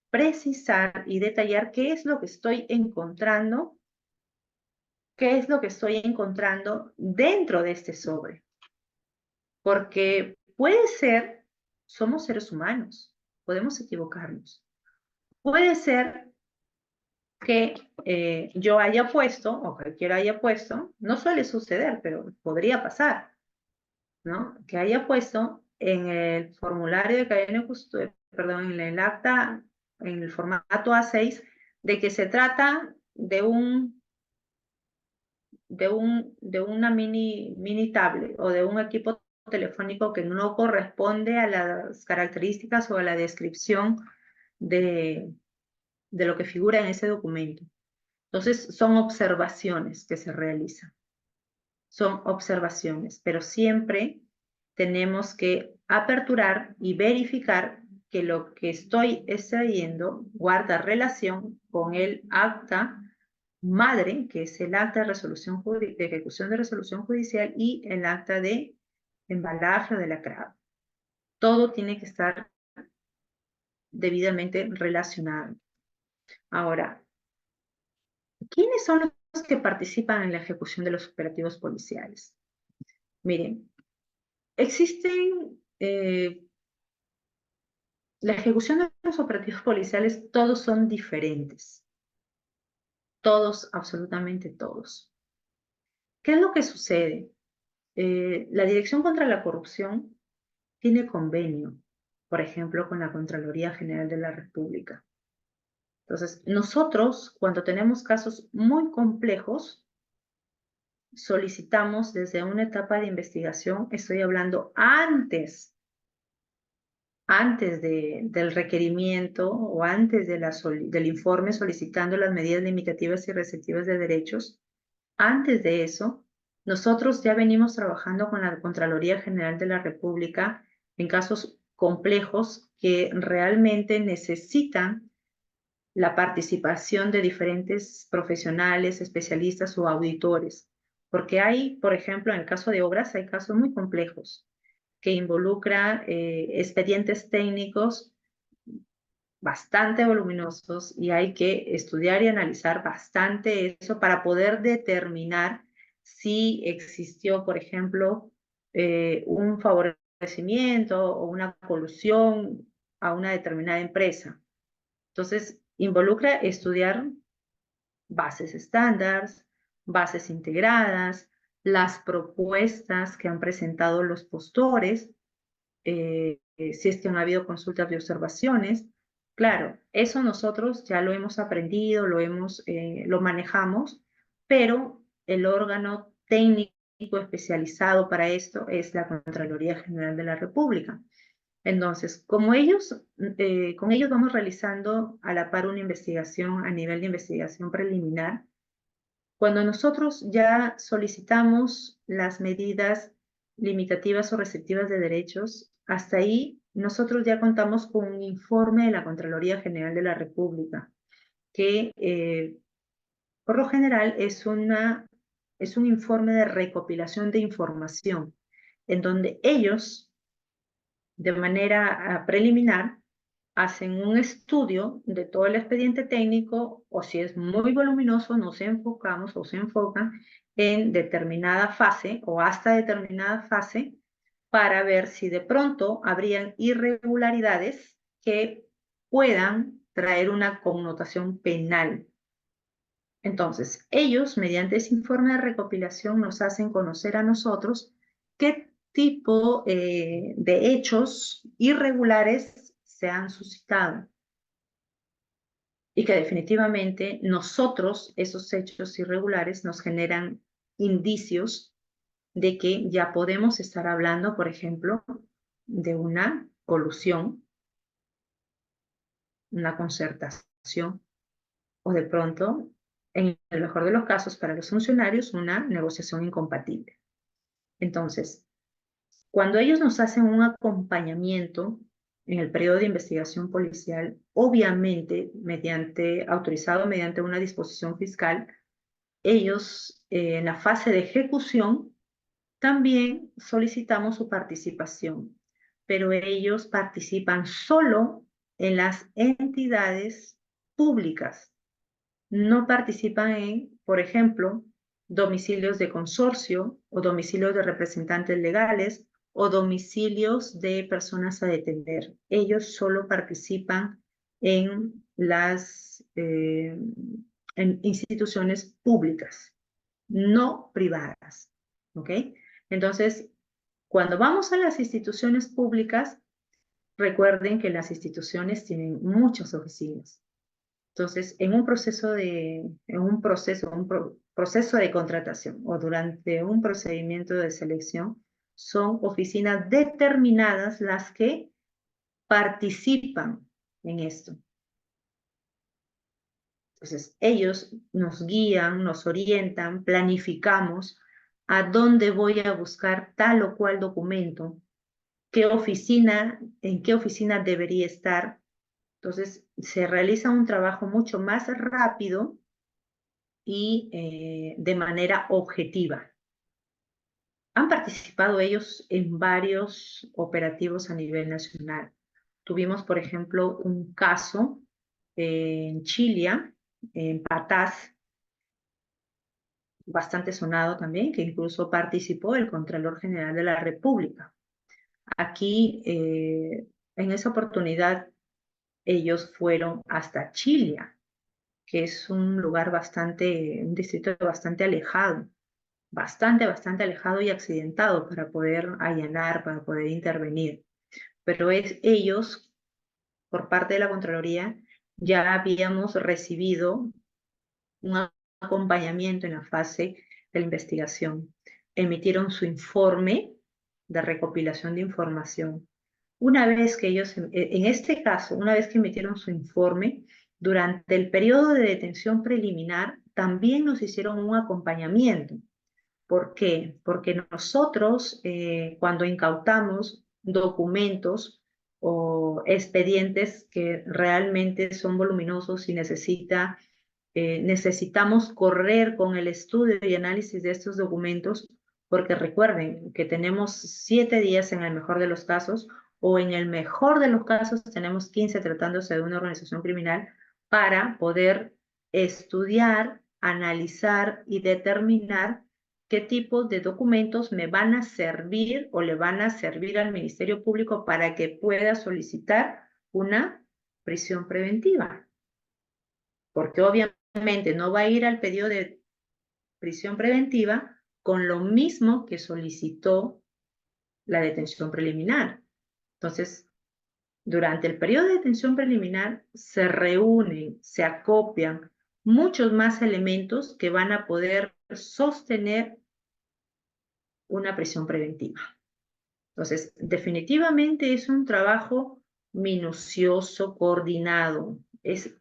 precisar y detallar qué es lo que estoy encontrando, dentro de este sobre. Porque puede ser, somos seres humanos, podemos equivocarnos. Puede ser que yo haya puesto, o cualquiera haya puesto, no suele suceder, pero podría pasar, ¿no? Que haya puesto en el formulario de cadena de custodia, perdón, en el acta, en el formato A6, de que se trata de una mini tablet o de un equipo telefónico que no corresponde a las características o a la descripción de lo que figura en ese documento. Entonces, son observaciones que se realizan. Son observaciones, pero siempre tenemos que aperturar y verificar que lo que estoy extrayendo guarda relación con el acta madre, que es el acta de ejecución de resolución judicial, y el acta de embalaje o de lacrado. Todo tiene que estar debidamente relacionado. Ahora, ¿quiénes son los que participan en la ejecución de los operativos policiales? Miren, existen, la ejecución de los operativos policiales, todos son diferentes. Todos, absolutamente todos. ¿Qué es lo que sucede? La Dirección contra la Corrupción tiene convenio, por ejemplo, con la Contraloría General de la República. Entonces, nosotros, cuando tenemos casos muy complejos, solicitamos desde una etapa de investigación, estoy hablando antes del requerimiento o antes de del informe solicitando las medidas limitativas y restrictivas de derechos, antes de eso, nosotros ya venimos trabajando con la Contraloría General de la República en casos complejos que realmente necesitan la participación de diferentes profesionales, especialistas o auditores. Porque hay, por ejemplo, en el caso de obras, hay casos muy complejos que involucran expedientes técnicos bastante voluminosos y hay que estudiar y analizar bastante eso para poder determinar si existió, por ejemplo, un favorecimiento o una colusión a una determinada empresa. Entonces, involucra estudiar bases estándares, bases integradas, las propuestas que han presentado los postores, si es que han habido consultas de observaciones. Claro, eso nosotros ya lo hemos aprendido, lo manejamos, pero el órgano técnico especializado para esto es la Contraloría General de la República. Entonces, con ellos vamos realizando a la par una investigación a nivel de investigación preliminar. Cuando nosotros ya solicitamos las medidas limitativas o restrictivas de derechos, hasta ahí nosotros ya contamos con un informe de la Contraloría General de la República, que por lo general es un informe de recopilación de información, en donde ellos, de manera preliminar, hacen un estudio de todo el expediente técnico, o si es muy voluminoso, nos enfocamos o se enfocan en determinada fase o hasta determinada fase para ver si de pronto habrían irregularidades que puedan traer una connotación penal. Entonces, ellos, mediante ese informe de recopilación, nos hacen conocer a nosotros qué tipo de hechos irregulares se han suscitado y que definitivamente nosotros, esos hechos irregulares, nos generan indicios de que ya podemos estar hablando, por ejemplo, de una colusión, una concertación o de pronto, en el mejor de los casos para los funcionarios, una negociación incompatible. Entonces, cuando ellos nos hacen un acompañamiento en el periodo de investigación policial, obviamente autorizado mediante una disposición fiscal, ellos en la fase de ejecución también solicitamos su participación, pero ellos participan solo en las entidades públicas, no participan en, por ejemplo, domicilios de consorcio o domicilios de representantes legales o domicilios de personas a detener. Ellos solo participan en las en instituciones públicas, no privadas. ¿Ok? Entonces, cuando vamos a las instituciones públicas, recuerden que las instituciones tienen muchas oficinas. Entonces, en un proceso proceso de contratación o durante un procedimiento de selección, son oficinas determinadas las que participan en esto. Entonces, ellos nos guían, nos orientan, planificamos a dónde voy a buscar tal o cual documento, en qué oficina debería estar. Entonces, se realiza un trabajo mucho más rápido y de manera objetiva. Han participado ellos en varios operativos a nivel nacional. Tuvimos, por ejemplo, un caso en Chile, en Patás, bastante sonado también, que incluso participó el Contralor General de la República. Aquí, en esa oportunidad, ellos fueron hasta Chile, que es un lugar un distrito bastante alejado, bastante alejado y accidentado para poder allanar, para poder intervenir. Pero ellos, por parte de la Contraloría, ya habíamos recibido un acompañamiento en la fase de la investigación. Emitieron su informe de recopilación de información. Una vez que ellos, en este caso, una vez que emitieron su informe, durante el periodo de detención preliminar, también nos hicieron un acompañamiento. ¿Por qué? Porque nosotros, cuando incautamos documentos o expedientes que realmente son voluminosos y necesitamos correr con el estudio y análisis de estos documentos, porque recuerden que tenemos 7 días en el mejor de los casos, o en el mejor de los casos tenemos 15 tratándose de una organización criminal, para poder estudiar, analizar y determinar qué tipo de documentos me van a servir o le van a servir al Ministerio Público para que pueda solicitar una prisión preventiva. Porque obviamente no va a ir al pedido de prisión preventiva con lo mismo que solicitó la detención preliminar. Entonces, durante el periodo de detención preliminar se reúnen, se acopian muchos más elementos que van a poder sostener una prisión preventiva. Entonces, definitivamente es un trabajo minucioso, coordinado. Es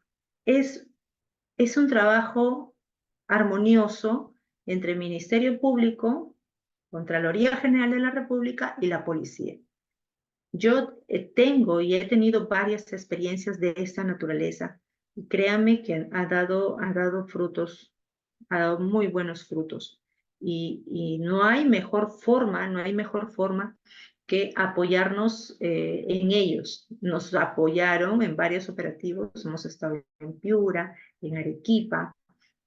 un trabajo armonioso entre el Ministerio Público, Contraloría General de la República y la policía. Yo tengo y he tenido varias experiencias de esta naturaleza, y créanme que ha dado frutos, ha dado muy buenos frutos. Y no hay mejor forma que apoyarnos en ellos. Nos apoyaron en varios operativos, hemos estado en Piura, en Arequipa,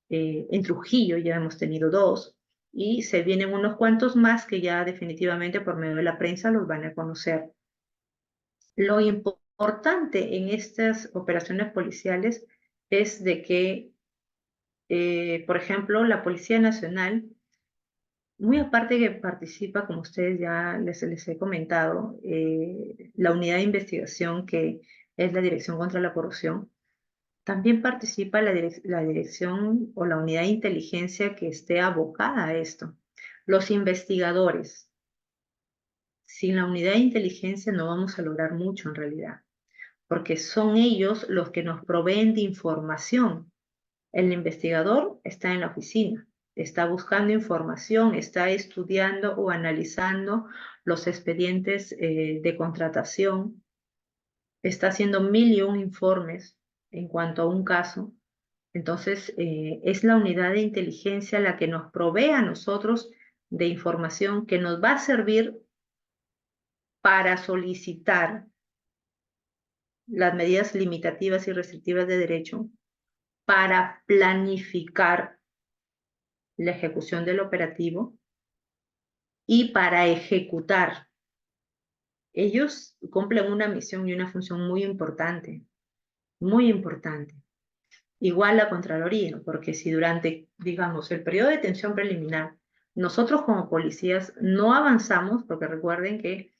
en Trujillo ya hemos tenido 2, y se vienen unos cuantos más que ya definitivamente por medio de la prensa los van a conocer. Lo importante en estas operaciones policiales es de que, por ejemplo, la Policía Nacional, muy aparte que participa, como ustedes ya les he comentado, la unidad de investigación que es la Dirección contra la Corrupción, también participa la dirección o la unidad de inteligencia que esté abocada a esto. Los investigadores. Sin la unidad de inteligencia no vamos a lograr mucho en realidad, porque son ellos los que nos proveen de información. El investigador está en la oficina, está buscando información, está estudiando o analizando los expedientes de contratación, está haciendo 1001 informes en cuanto a un caso. Entonces, es la unidad de inteligencia la que nos provee a nosotros de información que nos va a servir para solicitar las medidas limitativas y restrictivas de derecho, para planificar la ejecución del operativo y para ejecutar. Ellos cumplen una misión y una función muy importante, muy importante. Igual la Contraloría, porque si durante, digamos, el periodo de detención preliminar, nosotros como policías no avanzamos, porque recuerden que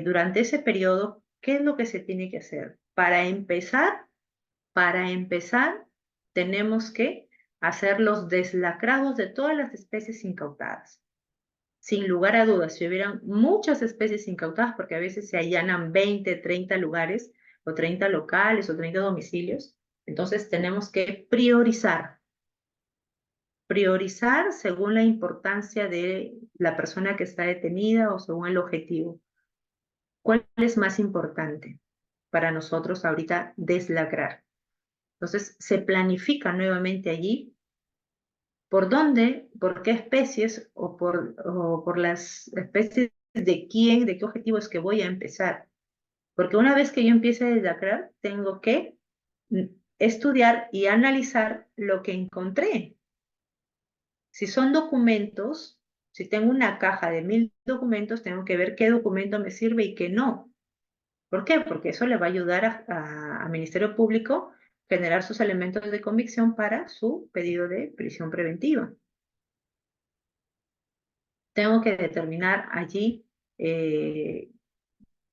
durante ese periodo, ¿qué es lo que se tiene que hacer? Para empezar, tenemos que hacer los deslacrados de todas las especies incautadas. Sin lugar a dudas, si hubieran muchas especies incautadas, porque a veces se allanan 20, 30 lugares, o 30 locales, o 30 domicilios, entonces tenemos que priorizar. Priorizar según la importancia de la persona que está detenida o según el objetivo. ¿Cuál es más importante para nosotros ahorita deslacrar? Entonces se planifica nuevamente allí por dónde, por qué especies o por las especies de quién, de qué objetivo es que voy a empezar. Porque una vez que yo empiece a deslacrar, tengo que estudiar y analizar lo que encontré. Si son documentos, si tengo una caja de 1000 documentos, tengo que ver qué documento me sirve y qué no. ¿Por qué? Porque eso le va a ayudar al Ministerio Público a generar sus elementos de convicción para su pedido de prisión preventiva. Tengo que determinar allí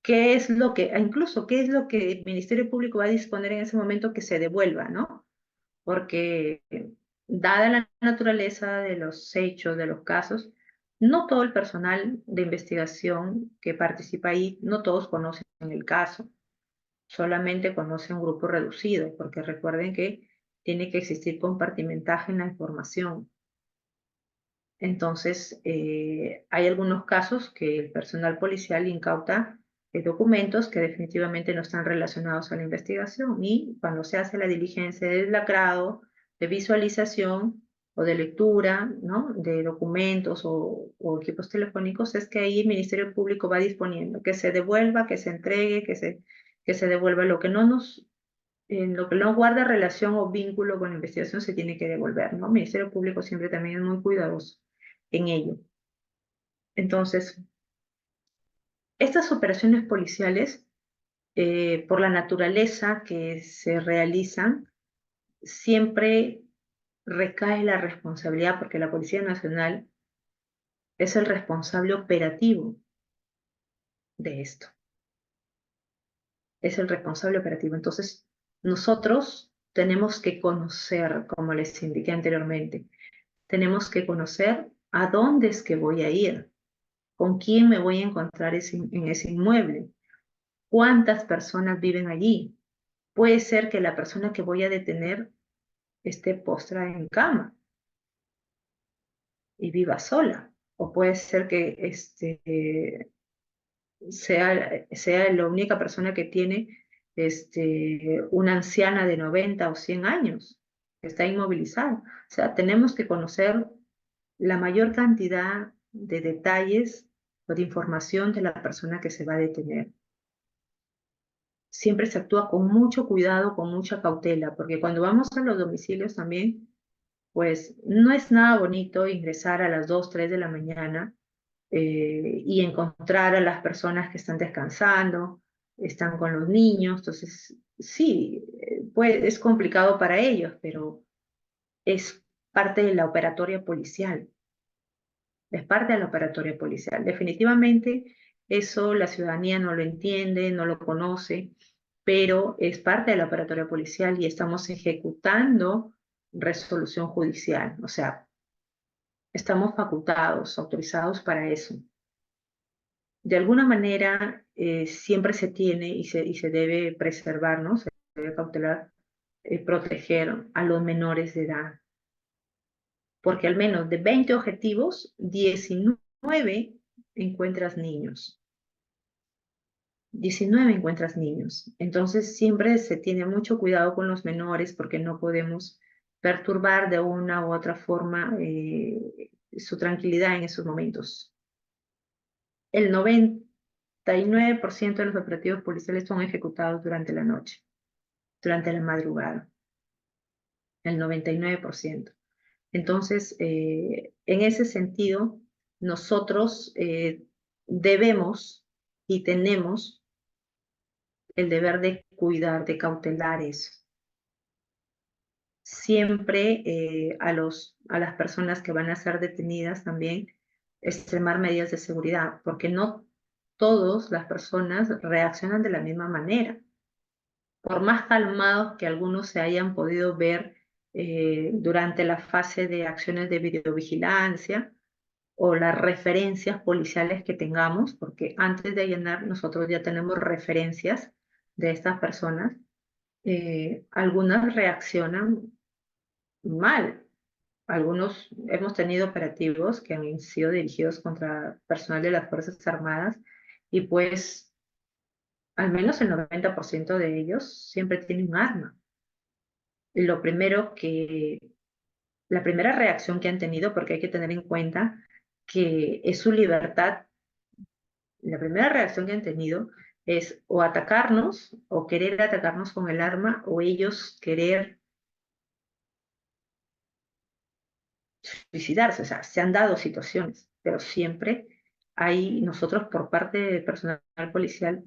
qué es lo que, incluso qué es lo que el Ministerio Público va a disponer en ese momento que se devuelva, ¿no? Porque dada la naturaleza de los hechos, de los casos, no todo el personal de investigación que participa ahí, no todos conocen el caso, solamente conocen un grupo reducido, porque recuerden que tiene que existir compartimentaje en la información. Entonces, hay algunos casos que el personal policial incauta documentos que definitivamente no están relacionados a la investigación y cuando se hace la diligencia de lacrado, de visualización o de lectura, ¿no? De documentos o equipos telefónicos, es que ahí el Ministerio Público va disponiendo que se devuelva, que se entregue, que se devuelva lo que no nos... En lo que no guarda relación o vínculo con la investigación se tiene que devolver, ¿no? El Ministerio Público siempre también es muy cuidadoso en ello. Entonces, estas operaciones policiales, por la naturaleza que se realizan, siempre recae la responsabilidad, porque la Policía Nacional es el responsable operativo de esto, es el responsable operativo. Entonces, nosotros tenemos que conocer, como les indiqué anteriormente, tenemos que conocer a dónde es que voy a ir, con quién me voy a encontrar en ese inmueble, cuántas personas viven allí. Puede ser que la persona que voy a detener esté postrada en cama y viva sola. O puede ser que sea la única persona que tiene una anciana de 90 o 100 años, que está inmovilizada. O sea, tenemos que conocer la mayor cantidad de detalles o de información de la persona que se va a detener. Siempre se actúa con mucho cuidado, con mucha cautela, porque cuando vamos a los domicilios también, pues no es nada bonito ingresar a las 2, 3 de la mañana y encontrar a las personas que están descansando, están con los niños, entonces sí, pues es complicado para ellos, pero es parte de la operatoria policial, es parte de la operatoria policial. Definitivamente eso la ciudadanía no lo entiende, no lo conoce, pero es parte de la operatoria policial y estamos ejecutando resolución judicial, o sea, estamos facultados, autorizados para eso. De alguna manera, siempre se tiene y se debe preservar, ¿no? Se debe cautelar, proteger a los menores de edad, porque al menos de 20 objetivos, 19 encuentras niños. 19 encuentras niños. Entonces siempre se tiene mucho cuidado con los menores porque no podemos perturbar de una u otra forma su tranquilidad en esos momentos. El 99% de los operativos policiales son ejecutados durante la noche, durante la madrugada. El 99%. Entonces, en ese sentido, nosotros debemos y tenemos el deber de cuidar, de cautelar eso. Siempre a las personas que van a ser detenidas también extremar medidas de seguridad, porque no todas las personas reaccionan de la misma manera. Por más calmados que algunos se hayan podido ver durante la fase de acciones de videovigilancia o las referencias policiales que tengamos, porque antes de allanar nosotros ya tenemos referencias de estas personas, algunas reaccionan mal. Algunos hemos tenido operativos que han sido dirigidos contra personal de las Fuerzas Armadas y pues al menos el 90% de ellos siempre tienen un arma. Lo primero que, la primera reacción que han tenido, porque hay que tener en cuenta que es su libertad, la primera reacción que han tenido es o atacarnos o querer atacarnos con el arma o ellos querer suicidarse. O sea, se han dado situaciones, pero siempre hay, nosotros por parte del personal policial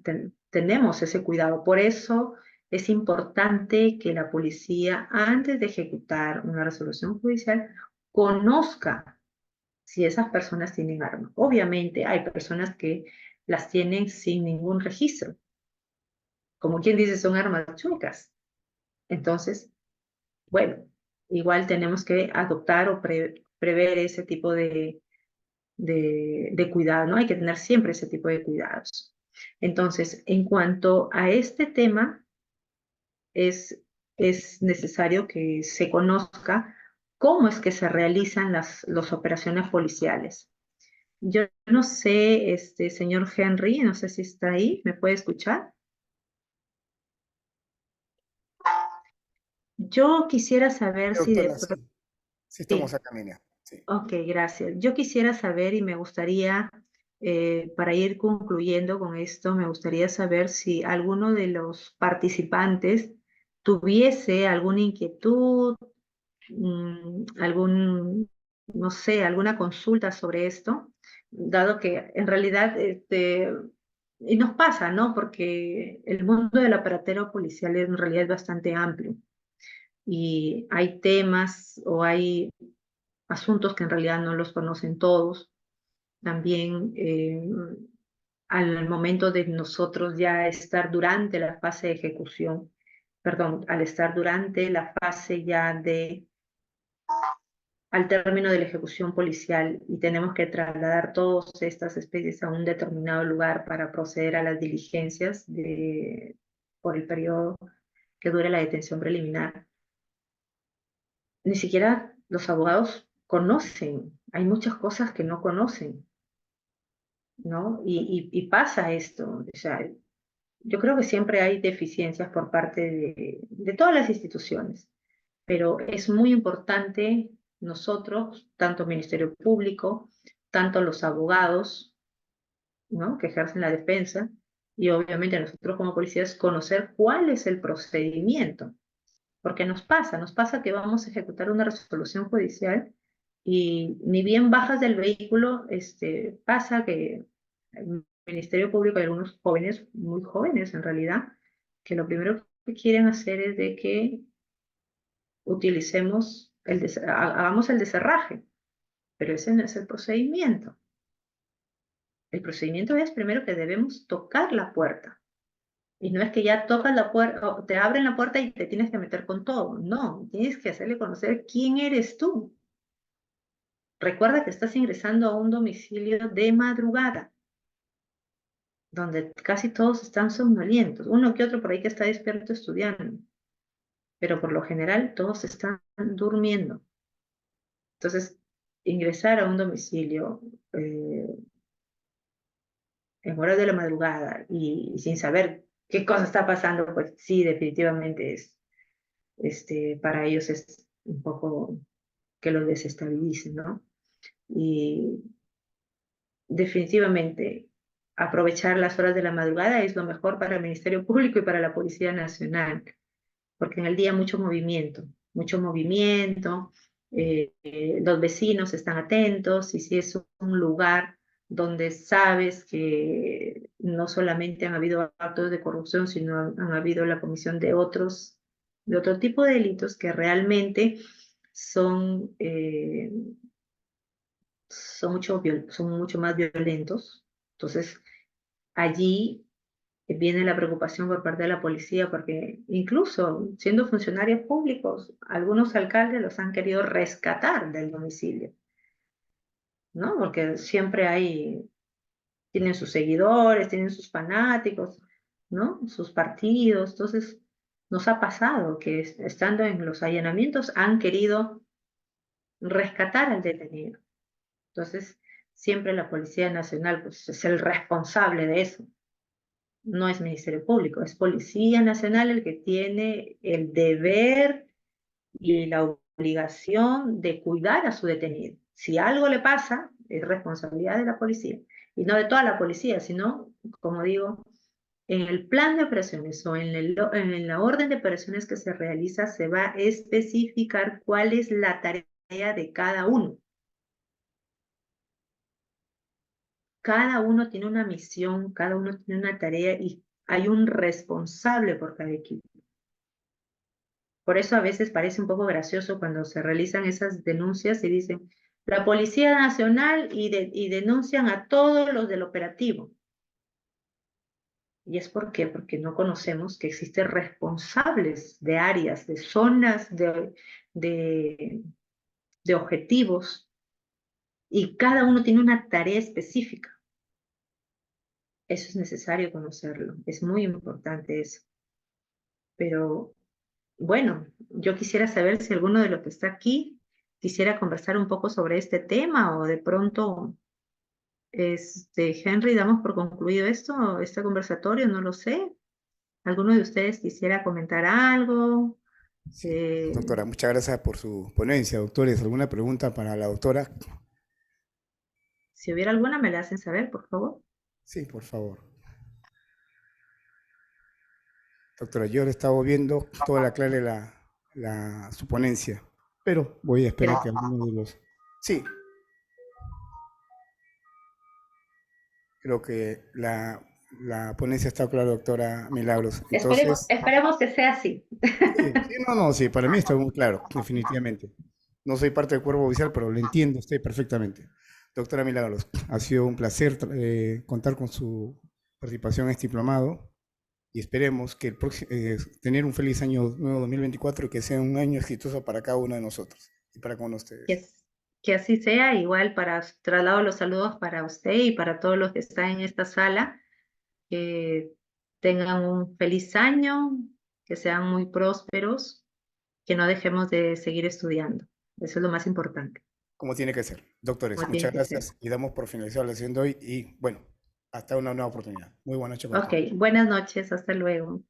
tenemos ese cuidado. Por eso es importante que la policía, antes de ejecutar una resolución judicial, conozca si esas personas tienen armas. Obviamente hay personas que las tienen sin ningún registro. Como quien dice, son armas chuecas. Entonces, bueno, igual tenemos que adoptar o prever ese tipo de cuidado, ¿no? Hay que tener siempre ese tipo de cuidados. Entonces, en cuanto a este tema, es necesario que se conozca cómo es que se realizan las operaciones policiales. Yo no sé, señor Henry, no sé si está ahí, ¿me puede escuchar? Yo quisiera saber si de Doctora, sí. Sí estamos sí, acá, Minia. Sí. ok, gracias. Yo quisiera saber y me gustaría, para ir concluyendo con esto, me gustaría saber si alguno de los participantes tuviese alguna inquietud, algún, no sé, alguna consulta sobre esto, dado que en realidad, y nos pasa, ¿no? Porque el mundo del aparatero policial en realidad es bastante amplio y hay temas o hay asuntos que en realidad no los conocen todos. También al momento de nosotros ya estar durante la fase de ejecución, perdón, al estar durante la fase ya al término de la ejecución policial y tenemos que trasladar todas estas especies a un determinado lugar para proceder a las diligencias por el periodo que dure la detención preliminar. Ni siquiera los abogados conocen, hay muchas cosas que no conocen, ¿no? Y pasa esto, o sea, yo creo que siempre hay deficiencias por parte de todas las instituciones, pero es muy importante nosotros, tanto Ministerio Público, tanto los abogados, ¿no? Que ejercen la defensa, y obviamente nosotros como policías, conocer cuál es el procedimiento, porque nos pasa que vamos a ejecutar una resolución judicial y ni bien bajas del vehículo, pasa que el Ministerio Público hay algunos jóvenes, muy jóvenes en realidad, que lo primero que quieren hacer es de que utilicemos, hagamos el deserraje, pero ese no es el procedimiento. El procedimiento es primero que debemos tocar la puerta. Y no es que ya tocas la puerta, te abren la puerta y te tienes que meter con todo. No, tienes que hacerle conocer quién eres tú. Recuerda que estás ingresando a un domicilio de madrugada, donde casi todos están somnolientos. Uno que otro por ahí que está despierto estudiando, pero por lo general todos están durmiendo. Entonces, ingresar a un domicilio en horas de la madrugada y sin saber qué cosa está pasando, pues sí, definitivamente para ellos es un poco que los desestabilicen, ¿no? Y definitivamente aprovechar las horas de la madrugada es lo mejor para el Ministerio Público y para la Policía Nacional, porque en el día mucho movimiento, los vecinos están atentos y si es un lugar donde sabes que no solamente han habido actos de corrupción, sino han habido la comisión de otro tipo de delitos que realmente son, son mucho más violentos. Entonces, allí viene la preocupación por parte de la policía, porque incluso siendo funcionarios públicos, algunos alcaldes los han querido rescatar del domicilio, ¿no? Porque siempre tienen sus seguidores, tienen sus fanáticos, ¿no? Sus partidos. Entonces, nos ha pasado que estando en los allanamientos han querido rescatar al detenido. Entonces, siempre la Policía Nacional pues, es el responsable de eso. No es Ministerio Público, es Policía Nacional el que tiene el deber y la obligación de cuidar a su detenido. Si algo le pasa, es responsabilidad de la policía. Y no de toda la policía, sino, como digo, en el plan de operaciones o en la orden de operaciones que se realiza, se va a especificar cuál es la tarea de cada uno. Cada uno tiene una misión, cada uno tiene una tarea y hay un responsable por cada equipo. Por eso a veces parece un poco gracioso cuando se realizan esas denuncias y dicen, la Policía Nacional y denuncian a todos los del operativo. ¿Y es por qué? Porque no conocemos que existen responsables de áreas, de zonas, de, de objetivos, y cada uno tiene una tarea específica. Eso es necesario conocerlo, es muy importante eso. Pero bueno, yo quisiera saber si alguno de los que está aquí quisiera conversar un poco sobre este tema, o de pronto, Henry, damos por concluido esto, este conversatorio, no lo sé. ¿Alguno de ustedes quisiera comentar algo? Sí, Eh, doctora, muchas gracias por su ponencia, doctores. ¿Alguna pregunta para la doctora? si hubiera alguna, me la hacen saber, por favor. Sí, por favor. Doctora, yo le estaba viendo toda la clara su ponencia, pero voy a esperar que Gracias. alguno de los... Sí, creo que la ponencia está clara, doctora Milagros. Entonces, Esperemos que sea así. sí, sí, no, no, sí, para mí está muy claro, definitivamente. No soy parte del cuerpo oficial, pero lo entiendo usted perfectamente. Doctora Milagros, ha sido un placer contar con su participación en este diplomado y esperemos que tener un feliz año nuevo 2024 y que sea un año exitoso para cada uno de nosotros y para con Que, ustedes. que así sea, igual traslado los saludos para usted y para todos los que están en esta sala. Que tengan un feliz año, que sean muy prósperos, que no dejemos de seguir estudiando. Eso es lo más importante, Como tiene que ser. Doctores, como tiene muchas que ser. gracias y damos por finalizado la sesión de hoy y bueno, hasta una nueva oportunidad. Muy buenas noches para Ok, todos. buenas noches, hasta luego.